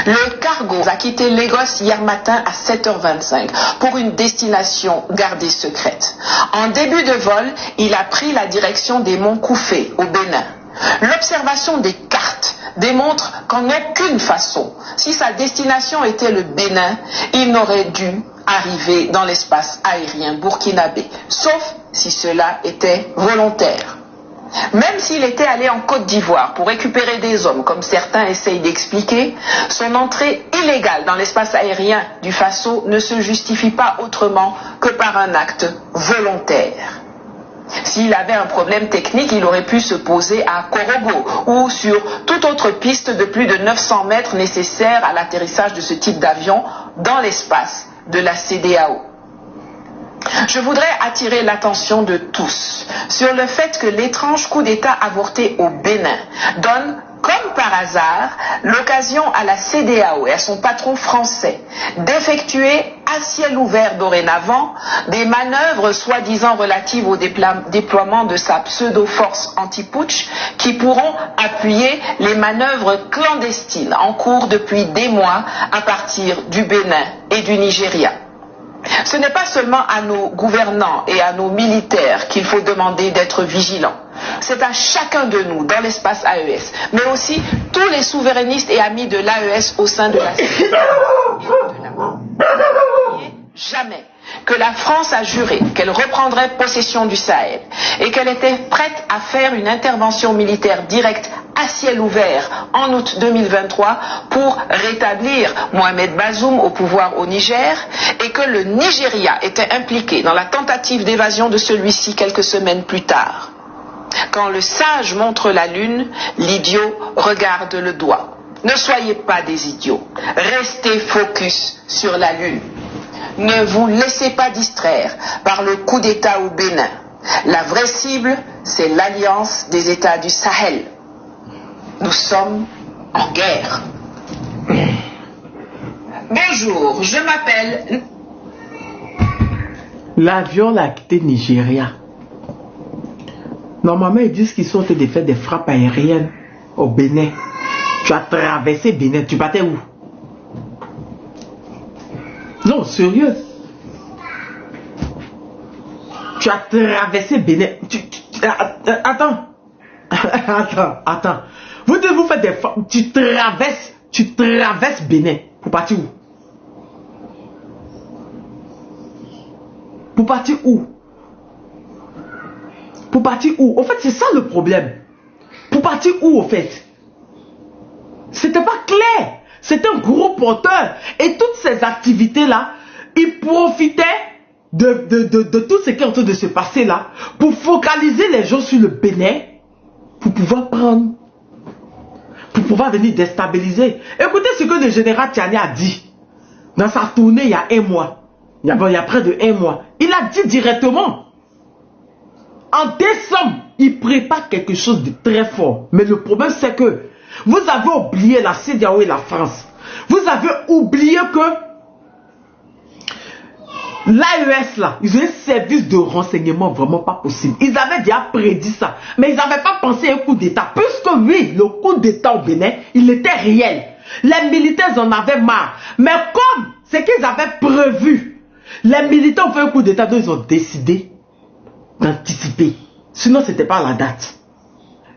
Le cargo va quitter Lagos hier matin à 7h25 pour une destination gardée secrète. En début de vol, il a pris la direction des monts Koufé au Bénin. L'observation des cartes démontre qu'en aucune façon, si sa destination était le Bénin, il n'aurait dû arriver dans l'espace aérien burkinabé, sauf si cela était volontaire. Même s'il était allé en Côte d'Ivoire pour récupérer des hommes, comme certains essayent d'expliquer, son entrée illégale dans l'espace aérien du Faso ne se justifie pas autrement que par un acte volontaire. S'il avait un problème technique, il aurait pu se poser à Korogo ou sur toute autre piste de plus de 900 mètres nécessaire à l'atterrissage de ce type d'avion dans l'espace de la CEDEAO. Je voudrais attirer l'attention de tous sur le fait que l'étrange coup d'État avorté au Bénin donne, comme par hasard, l'occasion à la CEDEAO et à son patron français d'effectuer à ciel ouvert dorénavant des manœuvres soi-disant relatives au déploiement de sa pseudo-force anti-putsch qui pourront appuyer les manœuvres clandestines en cours depuis des mois à partir du Bénin et du Nigeria. Ce n'est pas seulement à nos gouvernants et à nos militaires qu'il faut demander d'être vigilants. C'est à chacun de nous dans l'espace AES, mais aussi tous les souverainistes et amis de l'AES au sein de la jamais que la France a juré qu'elle reprendrait possession du Sahel et qu'elle était prête à faire une intervention militaire directe à ciel ouvert en août 2023 pour rétablir Mohamed Bazoum au pouvoir au Niger et que le Nigeria était impliqué dans la tentative d'évasion de celui-ci quelques semaines plus tard. Quand le sage montre la lune, l'idiot regarde le doigt. Ne soyez pas des idiots, restez focus sur la lune. Ne vous laissez pas distraire par le coup d'État au Bénin. La vraie cible, c'est l'alliance des États du Sahel. Nous sommes en guerre. Bonjour, je m'appelle... L'avion l'a quitté Nigeria. Normalement, ils disent qu'ils sont en train de faire des frappes aériennes au Bénin. Tu as traversé Bénin, tu partais où? Non, sérieux. Tu as traversé Bénin. Attends. Attends. Vous devez vous faire des frappes. Tu traverses Bénin. Pour partir où? Pour partir où? Pour partir où? En fait, c'est ça le problème. Pour partir où, en fait? C'était pas clair. C'était un gros porteur. Et toutes ces activités-là, ils profitaient de tout ce qui est en train de se passer là pour focaliser les gens sur le Bénin pour pouvoir prendre, pour pouvoir venir déstabiliser. Écoutez ce que le général Tiani a dit dans sa tournée il y a un mois. Il y a près de un mois. Il a dit directement. En décembre, il prépare quelque chose de très fort. Mais le problème, c'est que vous avez oublié la CEDEAO et la France. Vous avez oublié que l'AES, là, ils ont un service de renseignement vraiment pas possible. Ils avaient déjà prédit ça. Mais ils n'avaient pas pensé à un coup d'État. Puisque oui, le coup d'État au Bénin, il était réel. Les militaires en avaient marre. Mais comme ce qu'ils avaient prévu, les militaires ont fait un coup d'État, donc ils ont décidé d'anticiper. Sinon, ce n'était pas la date.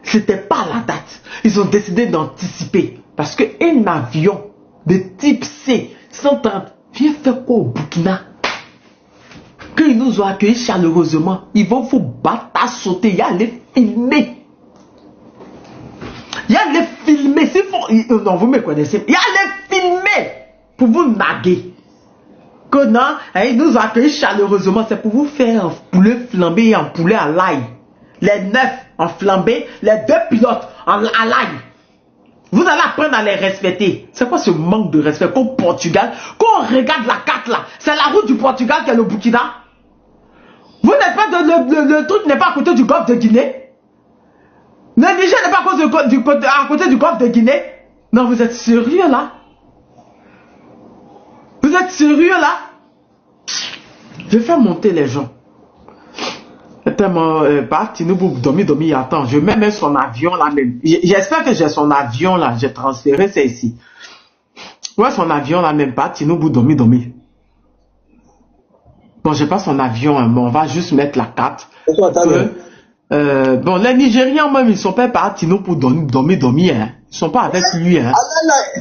C'était pas la date. Ils ont décidé d'anticiper. Parce qu'un avion de type C-130 vient faire quoi au Burkina? Quand ils nous ont accueillis chaleureusement, ils vont vous battre à sauter. Il y a les filmer. Il y a les filmer. Non, vous me connaissez. Il y a les filmer pour vous naguer. Que non, ils nous ont accueillis chaleureusement. C'est pour vous faire un poulet flambé et un poulet à l'ail. Les 9 en flambé, les 2 pilotes à l'ail. Vous allez apprendre à les respecter. C'est quoi ce manque de respect qu'au Portugal, quand on regarde la carte là, c'est la route du Portugal qui est le Burkina. Vous n'êtes pas le truc n'est pas à côté du golfe de Guinée. Le Niger n'est pas à côté du golfe de Guinée. Non, vous êtes sérieux là? Vous êtes sérieux là? Je vais faire monter les gens. Domi, attends, je mets même son avion là même. J'espère que j'ai son avion là, j'ai transféré ça ici. Ouais, son avion là même pas, Tinubu Domi. Bon, j'ai pas son avion, hein, mais on va juste mettre la carte. Bon, les Nigérians même, ils sont pas partis pour Domi, hein. Ils sont pas avec lui, hein.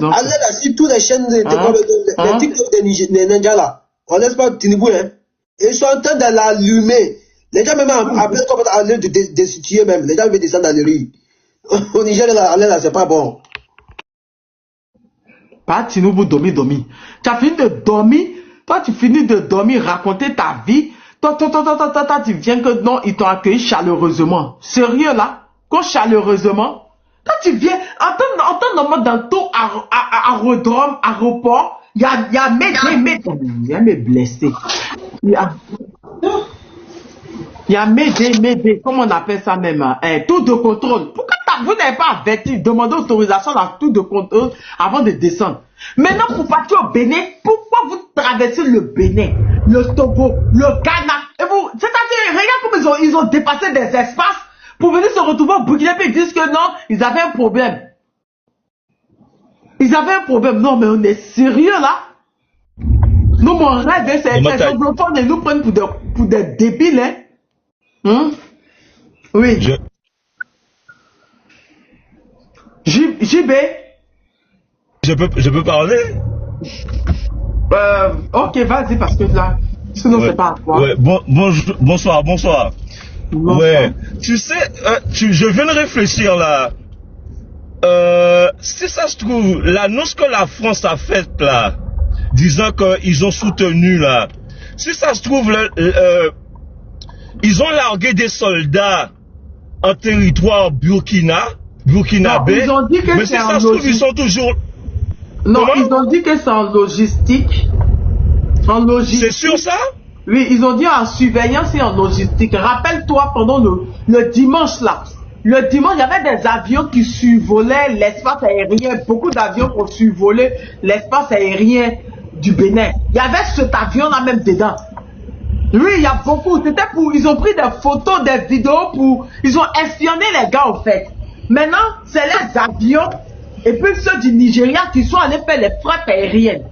Donc, allez là, sur toutes les chaînes de TikTok des Ninja là. On laisse pas Tinubu, hein. Ils sont en train de l'allumer. Les gens même après comme à l'heure de destituer même, les gens veulent descendre dans les rues. Au Niger là, c'est pas bon. Pas Tinubu dormi. Tu as fini de dormir, toi tu finis de dormir, raconter ta vie. Toi, tu viens que non, ils t'ont accueilli chaleureusement. Sérieux là? Quand chaleureusement, toi tu viens, en temps normal dans tout aérodrome, aéroport, il y a mes blessés. Il y a Médé, comment on appelle ça même, tour de contrôle. Pourquoi vous n'avez pas averti, demandé autorisation à la tour de contrôle avant de descendre? Maintenant, pour partir au Bénin, pourquoi vous traversez le Bénin, le Togo, le Ghana? C'est-à-dire, regarde comme ils ont dépassé des espaces pour venir se retrouver au Burkina et ils disent que non, ils avaient un problème. Non, mais on est sérieux là? Nous, mon rêve, c'est que les anglophones nous prennent pour des débiles, hein? Oui. JB? Je peux parler? Ok, vas-y, parce que là, sinon c'est pas à toi. Ouais, bonsoir. Ouais, tu sais, je viens de réfléchir là. Si ça se trouve, l'annonce que la France a faite là, disant qu'ils ont soutenu là, si ça se trouve, ils ont largué des soldats en territoire burkinabé. Ils ont dit que mais si ça se trouve, ils sont toujours... Non, comment? Ils ont dit que c'est en logistique. C'est sûr ça? Oui, ils ont dit en surveillance et en logistique. Rappelle-toi, pendant le dimanche là, il y avait des avions qui survolaient l'espace aérien. Beaucoup d'avions ont survolé l'espace aérien du Bénin. Il y avait cet avion là même dedans. Oui, il y a beaucoup. C'était pour... Ils ont pris des photos, des vidéos ils ont espionné les gars en fait. Maintenant, c'est les avions et puis ceux du Nigeria qui sont allés faire les frappes aériennes.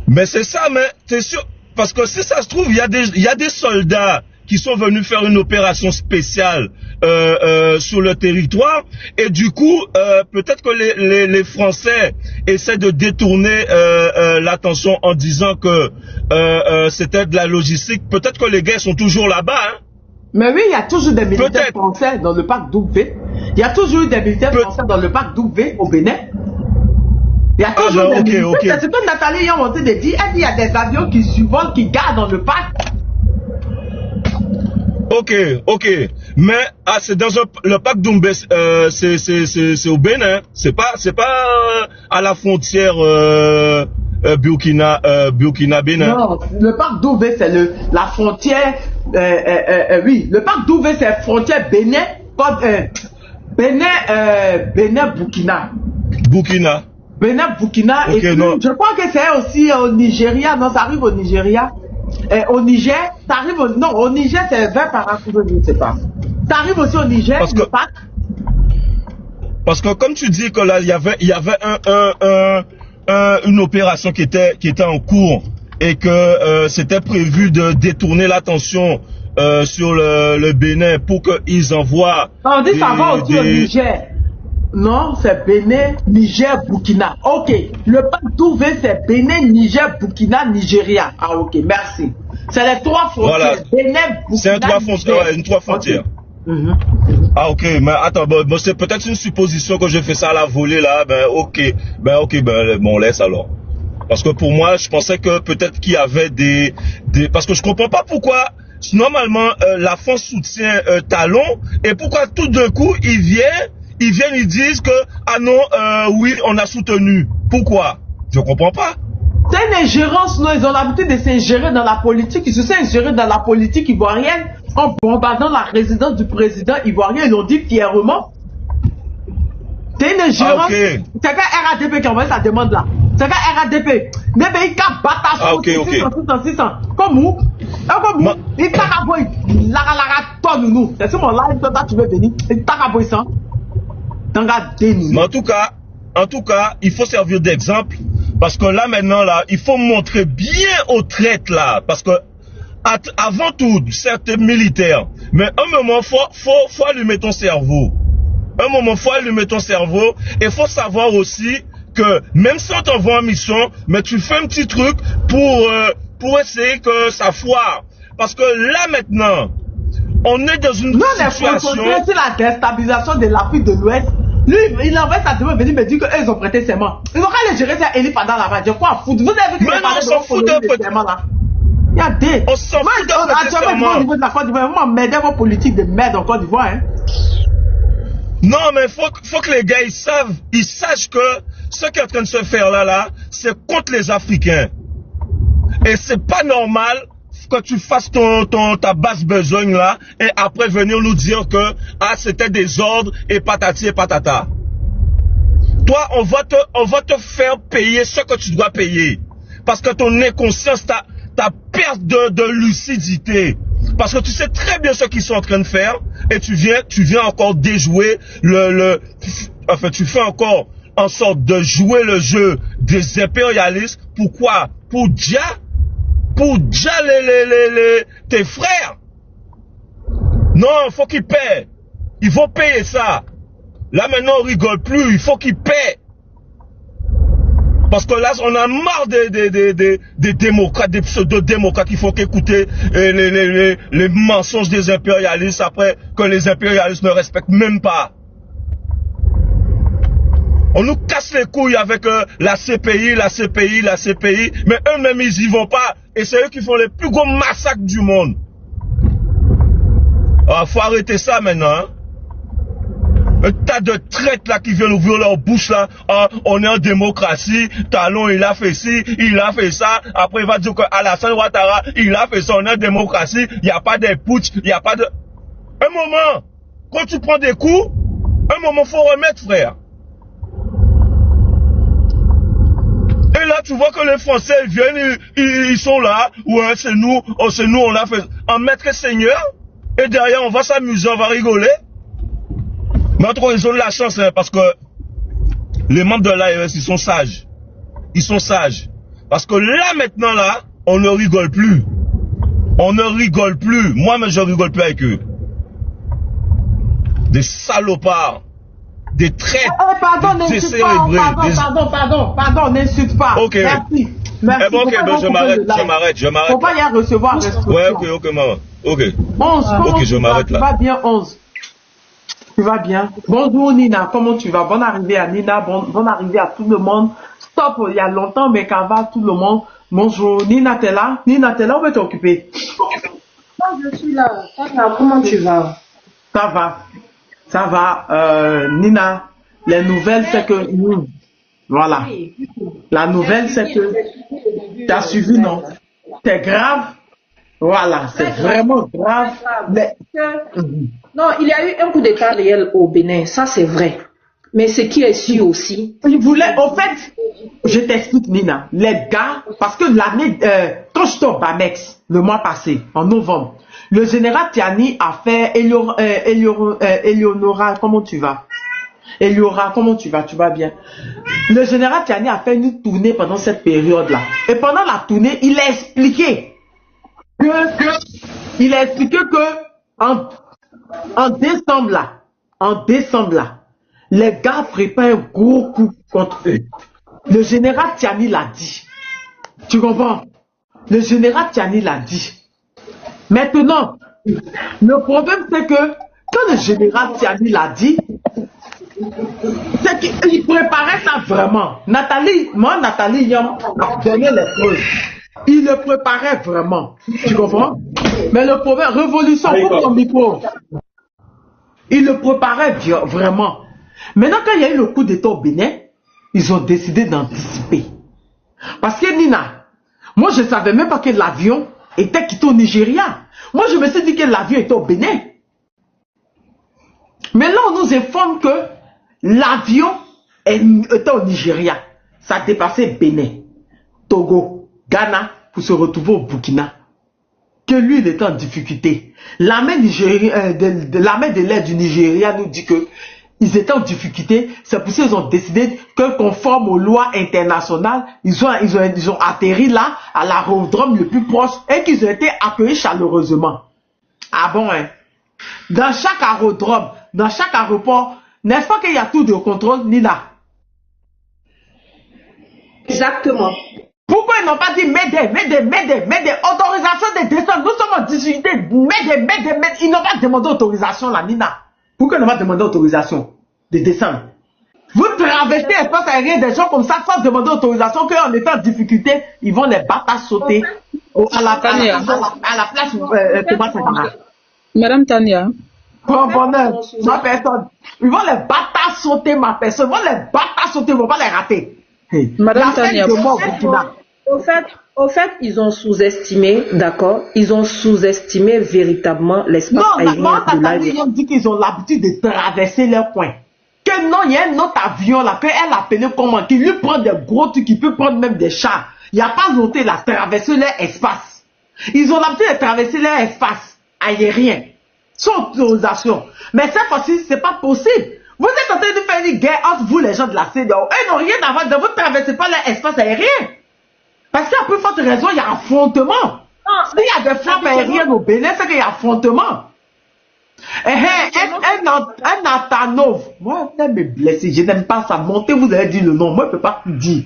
Mais c'est ça, mais t'es sûr? Parce que si ça se trouve, il y a des soldats qui sont venus faire une opération spéciale sur le territoire et du coup, peut-être que les Français essaient de détourner l'attention en disant que c'était de la logistique. Peut-être que les gars sont toujours là-bas, hein? Mais oui, il y a toujours des militaires français dans le parc d'Oubvé. Il y a toujours eu des militaires français dans le parc d'Oubvé au Bénin. Il y a toujours des militaires. C'est ce que Nathalie a monté de dire. Elle dit il y a des avions qui survolent, qui gardent dans le parc. Ok. Mais c'est dans le parc d'Oubvé, c'est au Bénin. C'est pas à la frontière Burkina-Bénin. Non, le parc d'Oubvé, c'est la frontière. Oui, le parc d'Oubvé, c'est frontière Bénin, Bénin-Burkina. Bénin-Burkina. Okay, et puis, je crois que c'est aussi au Nigeria. Non, ça arrive au Nigeria. Au Niger, ça arrive au Niger, c'est 20 par an, je ne sais pas. Ça arrive aussi au Niger, le parc. Parce que comme tu dis que là, il y avait une opération qui était en cours et que c'était prévu de détourner l'attention sur le Bénin pour qu'ils envoient... On dit ça va aussi au Niger. Non, c'est Bénin, Niger, Burkina. Ok, le parc d'Oubvé, c'est Bénin, Niger, Burkina, Nigeria. Ah ok, merci. C'est les trois frontières. Voilà. Bénin, Burkina, c'est une trois frontières. Okay. Ah ok, mais attends, bon, c'est peut-être une supposition que je fais ça à la volée là. Bon, laisse alors. Parce que pour moi, je pensais que peut-être qu'il y avait des... Parce que je comprends pas pourquoi, normalement, la France soutient Talon, et pourquoi tout d'un coup, ils disent que, ah non, oui, on a soutenu. Pourquoi? Je comprends pas. C'est une ingérence, non? Ils ont l'habitude de s'ingérer dans la politique. Ils se sont ingérés dans la politique ivoirienne en bombardant la résidence du président ivoirien. Ils l'ont dit fièrement. C'est une ingérence. Ah, okay. C'est qu'un RADP qui a envoyé sa demande là. C'est qu'un RADP. Mais il a battu 600. Comme où? Il t'a envoyé. Nous. C'est sur mon live, toi, tu veux venir. Il t'a envoyé ça. Mais en tout cas, il faut servir d'exemple. Parce que là, maintenant, là, il faut montrer bien aux traites là. Parce que, avant tout, certains militaires, mais un moment, faut allumer ton cerveau. Et faut savoir aussi que, même si on t'envoie en mission, mais tu fais un petit truc pour essayer que ça foire. Parce que là, maintenant, On est dans une Non, les situation... Français, c'est la déstabilisation de l'Afrique de l'Ouest. Lui, il envoie sa demande, venir me dire qu'ils ont prêté serment. Ils ont qu'à les gérer ça Élie pendant la radio. Quoi à foutre? Vous avez vu que Mais non, on s'en fout de serment là. Il y a des. On s'en fout de prêter serment. Au niveau de la Côte d'Ivoire, vous m'aidez vos politiques de merde en Côte d'Ivoire. Hein. Non, mais faut que les gars, ils sachent que ce qui est en train de se faire là, c'est contre les Africains. Et c'est pas normal que tu fasses ta basse besogne là, et après venir nous dire que, ah, c'était des ordres, et patati et patata. Toi, on va te faire payer ce que tu dois payer. Parce que ton inconscience, ta perte de lucidité. Parce que tu sais très bien ce qu'ils sont en train de faire, et tu viens encore déjouer enfin, tu fais encore en sorte de jouer le jeu des impérialistes. Pourquoi? Pour déjà tes frères. Non, il faut qu'ils paient. Ils vont payer ça. Là maintenant on rigole plus, il faut qu'ils paient. Parce que là on a marre des démocrates, des pseudo-démocrates qui font qu'écouter les mensonges des impérialistes après que les impérialistes ne respectent même pas. On nous casse les couilles avec la CPI, mais eux-mêmes ils y vont pas. Et c'est eux qui font les plus gros massacres du monde. Ah, faut arrêter ça maintenant. Hein? Un tas de traites là qui viennent ouvrir leur bouche là. Ah, on est en démocratie. Talon il a fait ci, il a fait ça. Après il va dire que Alassane Ouattara il a fait ça. On est en démocratie. Il n'y a pas de putsch, il n'y a pas de. Un moment, quand tu prends des coups, un moment faut remettre, frère. Et là, tu vois que les Français ils viennent, ils sont là. Ouais, c'est nous, on l'a fait. En maître seigneur. Et derrière, on va s'amuser, on va rigoler. Mais en tout cas, ils ont de la chance, hein, parce que les membres de l'ARS, ils sont sages. Ils sont sages. Parce que là, maintenant, là, on ne rigole plus. On ne rigole plus. Moi-même, je ne rigole plus avec eux. Des salopards. Des traites, pardon, des n'insulte pas, pardon, n'insulte pas. Ok. Merci. Merci. Eh bon, ok, ben, je m'arrête. Faut pas y recevoir restriction. Ouais, ok, maman. Ok. 11, ok, je m'arrête là. Tu vas bien, 11. Tu vas bien. Bonjour Nina, comment tu vas? Bonne arrivée à Nina, bonne arrivée à tout le monde. Stop, il y a longtemps, mais qu'à va tout le monde. Bonjour, Nina, t'es là? Nina, t'es là ou t'es occupée? Moi, je suis là. Comment tu vas? Ça va, Nina. Les nouvelles, c'est que... Voilà. La nouvelle, c'est que... Tu as suivi, non? C'est grave. Voilà, c'est vraiment grave. Non, il y a eu un coup d'état réel au Bénin, ça c'est vrai. Mais ce qui est sûr aussi... Il voulait, au fait, je t'explique Nina, les gars, parce que l'année, quand je tombe à Mex, le mois passé, en novembre, le général Tiani a fait Eleonora, comment tu vas? Eliora, comment tu vas? Tu vas bien? Le général Tiani a fait une tournée pendant cette période-là. Et pendant la tournée, il a expliqué que en décembre là, les gars préparent un gros coup contre eux. Le général Tiani l'a dit. Tu comprends? Le général Tiani l'a dit. Maintenant, le problème c'est que quand le général Tiani l'a dit, c'est qu'il préparait ça vraiment. Nathalie Yam a donné les preuves. Il le préparait vraiment. Tu comprends? Mais le problème, révolution pour ton micro. Il le préparait vraiment. Maintenant, quand il y a eu le coup d'état au Bénin, ils ont décidé d'anticiper. Parce que Nina, moi je ne savais même pas que l'avion était quitté au Nigeria. Moi je me suis dit que l'avion était au Bénin. Mais là on nous informe que l'avion était au Nigeria. Ça a dépassé Bénin, Togo, Ghana pour se retrouver au Burkina. Que lui il était en difficulté. L'armée de l'air du Nigeria nous dit que ils étaient en difficulté, c'est pour ça qu'ils ont décidé que conforme aux lois internationales, ils ont atterri là, à l'aérodrome le plus proche, et qu'ils ont été accueillis chaleureusement. Ah bon, hein? Dans chaque aérodrome, dans chaque aéroport, n'est-ce pas qu'il y a tout de contrôle, Nina? Exactement. Pourquoi ils n'ont pas dit Médé, autorisation de descendre? Nous sommes en difficulté, Médé. Ils n'ont pas demandé autorisation, là, Nina. Pourquoi ils n'ont pas demandé autorisation de descendre? Vous traversez l'espace aérien des gens comme ça sans demander autorisation, qu'en étant en difficulté, ils vont les battre à sauter à la place Thomas Sankara. Madame Tania. Comprenez, ma personne. Ils vont les battre à sauter, ma personne. Ils vont les battre à sauter, ils ne vont pas les rater. Hey. Madame Tania. Au fait, ils ont sous-estimé, d'accord? Ils ont sous-estimé véritablement l'espace aérien de l'AES. Ils ont dit qu'ils ont l'habitude de traverser leur coin. Que non, il y a un autre avion là, qu'elle appelait comment, qui lui prend des gros trucs, qui peut prendre même des chars. Il n'y a pas longtemps, il a traversé leur espace. Ils ont l'habitude de traverser leur espace aérien, sans autorisation. Mais cette fois-ci, c'est pas possible. Vous êtes en train de faire une guerre entre vous, les gens de la CEDEAO. Eux n'ont rien à voir, vous ne traversez pas leur espace aérien. Parce qu'à plus forte raison, il y a affrontement. S'il y a des frappes aériennes au Bénin, c'est qu'il y a affrontement. Un Atanov, moi, je me blesser, je n'aime pas ça. Montez, vous avez dit le nom, moi, je ne peux pas tout dire.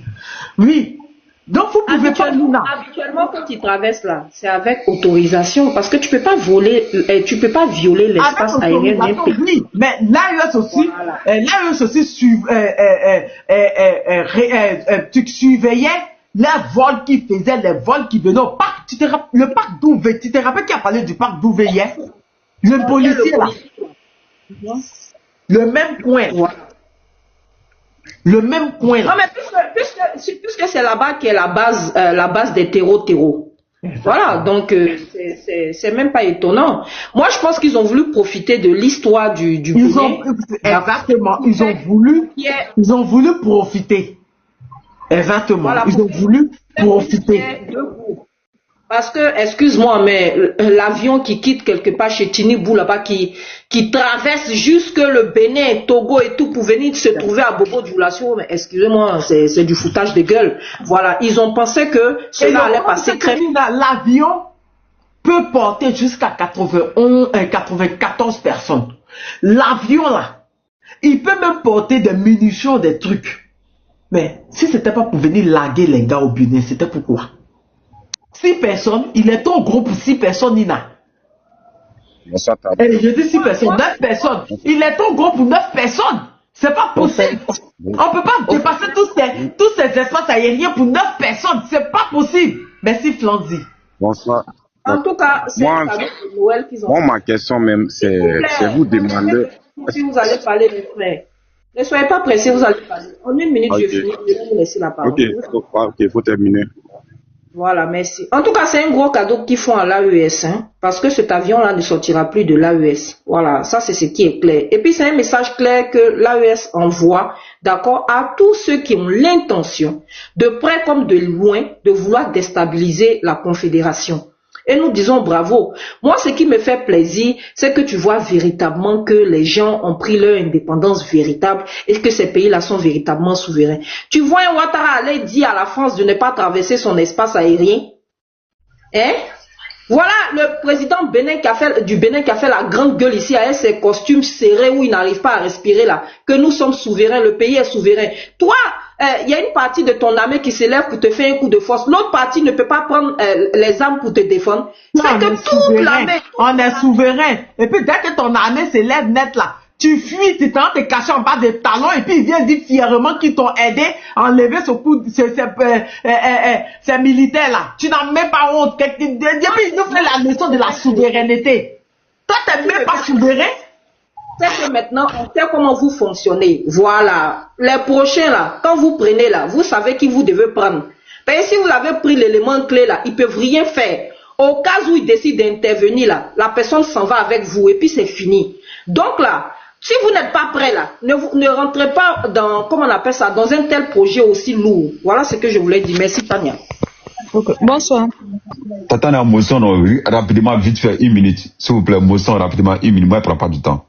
Oui. Donc, vous pouvez pas nous là. Habituellement, quand ils traversent là, c'est avec autorisation, parce que tu peux pas voler, tu peux pas violer l'espace aérien d'un pays. Oui, mais l'AES aussi, voilà. L'AES aussi surveillait les vols qui faisaient, les vols qui venaient au parc. Le parc d'Ouvé, tu te rappelles qui a parlé du parc d'Ouvé hier? Le policier là. Le même coin. Le même coin là. Non, mais puisque c'est là-bas qui est la base des terreaux. Voilà, donc c'est même pas étonnant. Moi, je pense qu'ils ont voulu profiter de l'histoire du Bénin. Exactement, ils ont voulu profiter. Exactement, voilà, ils ont voulu profiter. Parce que, excuse-moi, mais l'avion qui quitte quelque part chez Tinibou là-bas, qui traverse jusque le Bénin, Togo et tout pour venir se trouver à Bobo-Dioulasso, mais excusez-moi, c'est du foutage de gueule. Voilà, ils ont pensé que cela allait passer très vite. L'avion peut porter jusqu'à 94 personnes. L'avion là, il peut même porter des munitions, des trucs. Mais si c'était pas pour venir laguer les gars au Bénin, c'était pourquoi? 6 personnes, il est trop gros pour 6 personnes, Nina. Et je dis 6 personnes, 9 personnes. Il est trop gros pour 9 personnes. C'est pas possible. On ne peut pas dépasser tous ces espaces aériens pour 9 personnes. C'est pas possible. Merci, Flandy. Bonsoir. En tout cas, c'est un cadeau de Noël qu'ils ont. Moi, ma question même, c'est vous demander. Si vous allez parler, mes frères, ne soyez pas pressés, vous allez parler. En 1 minute, je finis. Je vais vous laisser la parole. Ok, il faut terminer. Voilà, merci. En tout cas, c'est un gros cadeau qu'ils font à l'AES, hein, parce que cet avion-là ne sortira plus de l'AES. Voilà, ça c'est ce qui est clair. Et puis c'est un message clair que l'AES envoie, d'accord, à tous ceux qui ont l'intention, de près comme de loin, de vouloir déstabiliser la Confédération. Et nous disons bravo. Moi, ce qui me fait plaisir, c'est que tu vois véritablement que les gens ont pris leur indépendance véritable et que ces pays-là sont véritablement souverains. Tu vois un Ouattara aller dire à la France de ne pas traverser son espace aérien. Hein? Voilà le président du Bénin qui a fait la grande gueule ici avec ses costumes serrés où il n'arrive pas à respirer là. Que nous sommes souverains, le pays est souverain. Toi, il y a une partie de ton armée qui s'élève pour te faire un coup de force. L'autre partie ne peut pas prendre les armes pour te défendre. C'est que toute l'armée... On est souverain. Et puis dès que ton armée s'élève net là, tu fuis, tu te caches en bas des talons et puis il vient dire fièrement qu'ils t'ont aidé à enlever ces militaires là. Tu n'as même pas honte. Depuis il nous fait la leçon de la souveraineté. Toi t'es même pas souverain. C'est que maintenant on sait comment vous fonctionnez. Voilà. Les prochains là, quand vous prenez là, vous savez qui vous devez prendre. Mais si vous avez pris l'élément clé là, ils peuvent rien faire. Au cas où ils décident d'intervenir là, la personne s'en va avec vous et puis c'est fini. Donc là, si vous n'êtes pas prêt là, ne rentrez pas dans, comment on appelle ça, dans un tel projet aussi lourd. Voilà ce que je voulais dire. Merci Tania. Okay. Bonsoir. Tatana, motion rapidement, vite fait, 1 minute. S'il vous plaît, motion rapidement, 1 minute. Moi, je ne prends pas du temps.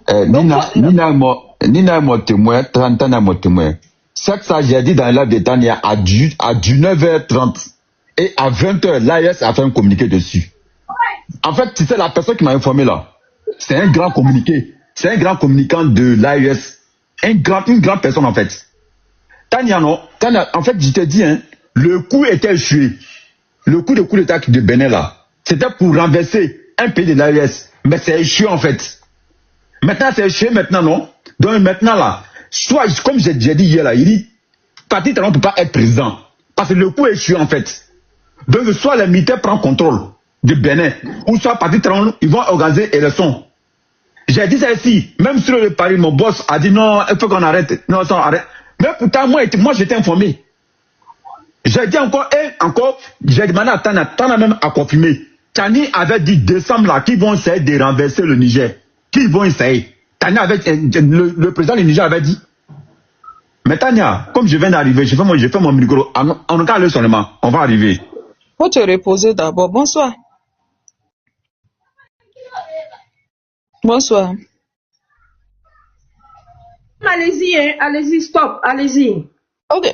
Nina est mon témoin, Tantana est mon témoin. C'est que ça, j'ai dit dans la de Tania à 19h30 et à 20h, l'AES a fait un communiqué dessus. En fait, c'est la personne qui m'a informé là. C'est un grand communiqué. C'est un grand communicant de l'AES. Une grande personne en fait. Tania, non. Tania, en fait, je te dis, hein, le coup était échoué. Le coup d'État de Bénin là, c'était pour renverser un pays de l'AES. Mais c'est échoué en fait. Maintenant c'est échoué maintenant, non? Donc maintenant là, soit, comme j'ai dit hier là, il dit, parti talent ne peut pas être président. Parce que le coup est échoué en fait. Donc soit les militaires prennent contrôle de Bénin, ou soit parti talent, ils vont organiser élection. J'ai dit ça ici, même sur le Paris, mon boss a dit non, il faut qu'on arrête. Non, ça arrête. Mais pourtant, moi j'étais informé. J'ai dit encore, j'ai demandé à Tana même à confirmer. Tani avait dit décembre là, qu'ils vont essayer de renverser le Niger. Qu'ils vont essayer. Tani avait, le président du Niger avait dit. Mais Tania, comme je viens d'arriver, je fais mon micro, on regarde seulement, on va arriver. Faut te reposer d'abord. Bonsoir. Bonsoir. Allez-y, hein, allez-y, stop, allez-y. Ok.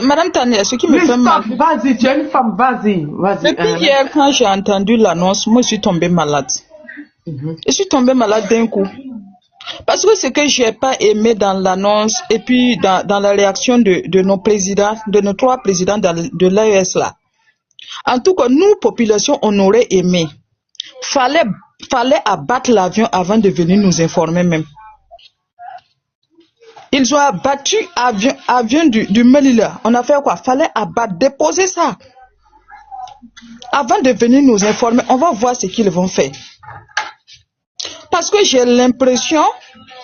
Madame Tania, ce qui me fait mal. Vas-y, tu es une femme, vas-y. Depuis hier, quand j'ai entendu l'annonce, moi je suis tombée malade. Je suis tombée malade d'un coup. Parce que ce que je n'ai pas aimé dans l'annonce et puis dans la réaction de nos présidents, de nos 3 présidents de l'AES là. En tout cas, nous, population, on aurait aimé. Fallait abattre l'avion avant de venir nous informer même. Ils ont abattu avion du Mali là. On a fait quoi? Fallait abattre, déposer ça. Avant de venir nous informer, on va voir ce qu'ils vont faire. Parce que j'ai l'impression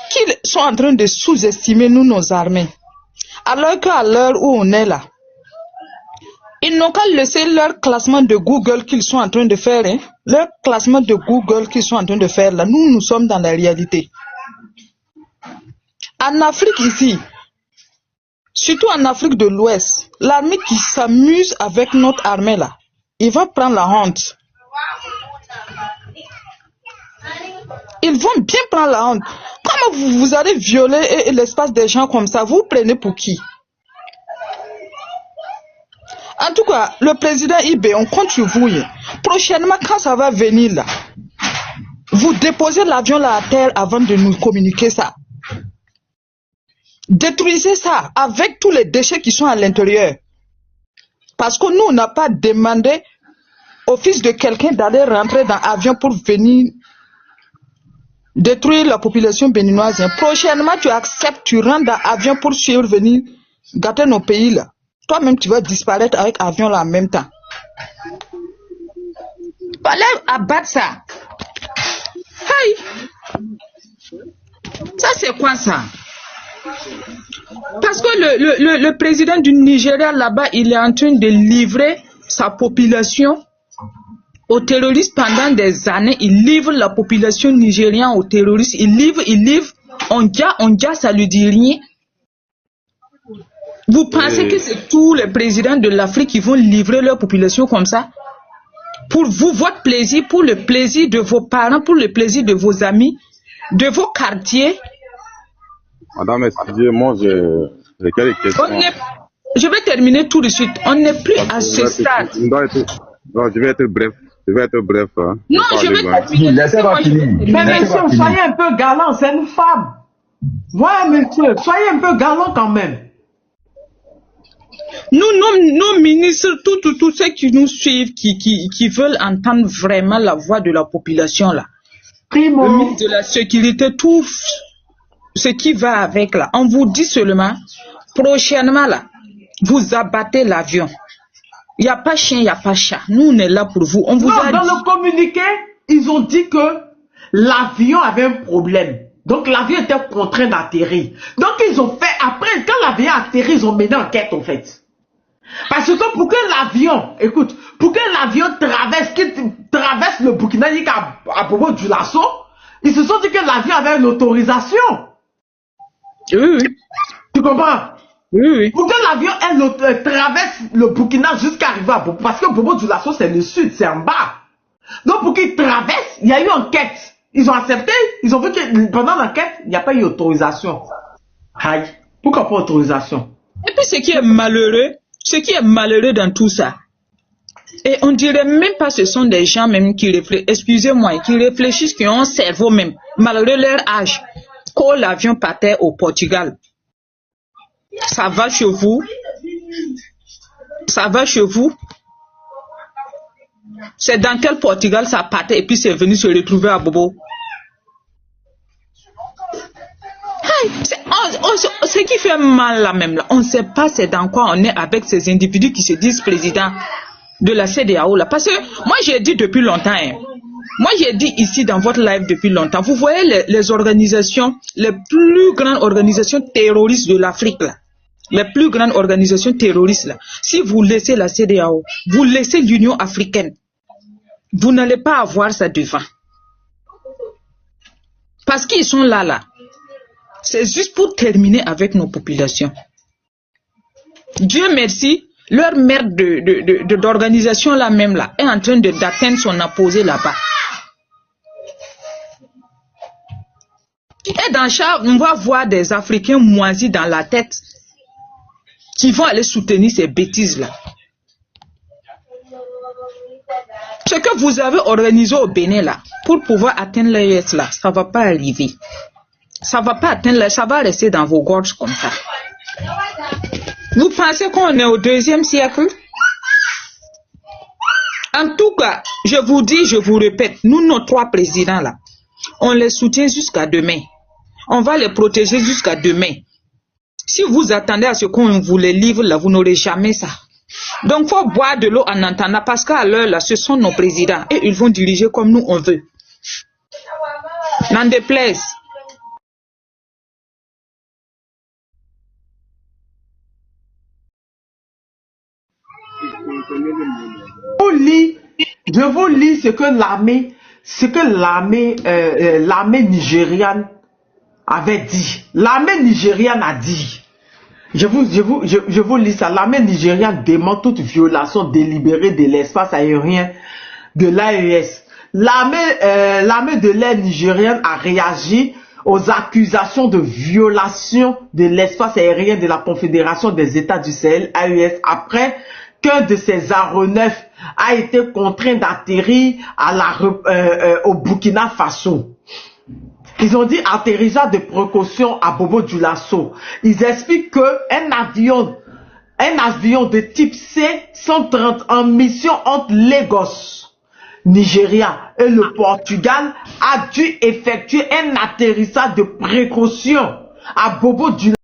qu'ils sont en train de sous-estimer nous, nos armées. Alors qu'à l'heure où on est là, ils n'ont qu'à laisser leur classement de Google qu'ils sont en train de faire. Hein? Leur classement de Google qu'ils sont en train de faire là. Nous sommes dans la réalité. En Afrique ici, surtout en Afrique de l'Ouest, l'armée qui s'amuse avec notre armée là, il va prendre la honte. Ils vont bien prendre la honte. Comment vous allez violer l'espace des gens comme ça? Vous prenez pour qui? En tout cas, le président IB, on compte sur vous. Prochainement, quand ça va venir là, vous déposez l'avion là à terre avant de nous communiquer ça. Détruisez ça avec tous les déchets qui sont à l'intérieur. Parce que nous, on n'a pas demandé au fils de quelqu'un d'aller rentrer dans l'avion pour venir détruire la population béninoise. Prochainement, tu acceptes, tu rentres dans l'avion pour survenir gâter nos pays là. Toi-même, tu vas disparaître avec l'avion là en même temps. Fallait abattre ça. Hey! Ça, c'est quoi ça? Parce que le président du Nigeria là-bas, il est en train de livrer sa population aux terroristes pendant des années. Il livre la population nigérienne aux terroristes. Il livre. On dit, ça lui dit rien. Vous pensez que c'est tous les présidents de l'Afrique qui vont livrer leur population comme ça? Pour vous, votre plaisir, pour le plaisir de vos parents, pour le plaisir de vos amis, de vos quartiers? Madame, excusez-moi, j'ai quelques questions. Je vais terminer tout de suite. On n'est plus à ce stade. Non, je vais être bref. Hein. Non, je vais terminer. Laissez-moi finir. Mais monsieur, soyez un peu galant, c'est une femme. Ouais, monsieur, soyez un peu galant quand même. Nous, nos ministres, tous ceux qui nous suivent, qui veulent entendre vraiment la voix de la population là. Primo. Le ministre de la sécurité, tout ce qui va avec là. On vous dit seulement, prochainement là, vous abattez l'avion. Il n'y a pas chien, il n'y a pas chat. Nous, on est là pour vous. On vous a dans dit... le communiqué, ils ont dit que l'avion avait un problème. Donc l'avion était contraint d'atterrir. Donc ils ont fait, après, quand l'avion a atterri, ils ont mené enquête en fait. Parce que pour que l'avion, écoute, pour que l'avion traverse le Burkina à propos du lasso, ils se sont dit que l'avion avait une autorisation. Oui. Tu comprends? Oui. Pour que l'avion traverse le Burkina jusqu'à arriver à Bobo, parce que Bobo du Lasso c'est le sud, c'est en bas. Donc pour qu'il traverse, il y a eu enquête. Ils ont accepté, ils ont vu que pendant l'enquête, il n'y a pas eu autorisation. Aïe, pourquoi pas autorisation? Et puis ce qui est malheureux dans tout ça, et on dirait même pas ce sont des gens même qui réfléchissent, excusez-moi, qui réfléchissent, qui ont un cerveau même, malgré leur âge, quand l'avion partait au Portugal. Ça va chez vous. Ça va chez vous? C'est dans quel Portugal ça partait et puis c'est venu se retrouver à Bobo? Ce qui fait mal là même là, on ne sait pas c'est dans quoi on est avec ces individus qui se disent présidents de la CEDEAO là. Parce que moi j'ai dit depuis longtemps, moi j'ai dit ici dans votre live depuis longtemps, vous voyez les organisations, les plus grandes organisations terroristes de l'Afrique là, les plus grandes organisations terroristes là, si vous laissez la CEDEAO, vous laissez l'Union africaine, vous n'allez pas avoir ça devant. Parce qu'ils sont là. C'est juste pour terminer avec nos populations. Dieu merci, leur merde d'organisation là même là est en train d'atteindre son apogée là-bas. Et dans chaque, on va voir des Africains moisis dans la tête qui vont aller soutenir ces bêtises là. Ce que vous avez organisé au Bénin là, pour pouvoir atteindre l'AES là, ça ne va pas arriver. Ça ne va pas atteindre, ça va rester dans vos gorges comme ça. Vous pensez qu'on est au 2e siècle? En tout cas, je vous dis, je vous répète, nous, nos 3 présidents là, on les soutient jusqu'à demain. On va les protéger jusqu'à demain. Si vous attendez à ce qu'on vous les livre là, vous n'aurez jamais ça. Donc, il faut boire de l'eau en entendant, parce qu'à l'heure là, ce sont nos présidents et ils vont diriger comme nous on veut. N'en déplaise. Je vous lis ce que l'armée nigériane avait dit. L'armée nigériane a dit. Je vous lis ça. L'armée nigériane dément toute violation délibérée de l'espace aérien de l'AES. L'armée de l'air nigérienne a réagi aux accusations de violation de l'espace aérien de la Confédération des États du Sahel, AES, après qu'un de ses aéronefs a été contraint d'atterrir au Burkina Faso. Ils ont dit atterrissage de précaution à Bobo Dioulasso. Ils expliquent qu'un avion de type C-130 en mission entre Lagos, Nigeria et le Portugal a dû effectuer un atterrissage de précaution à Bobo Dioulasso.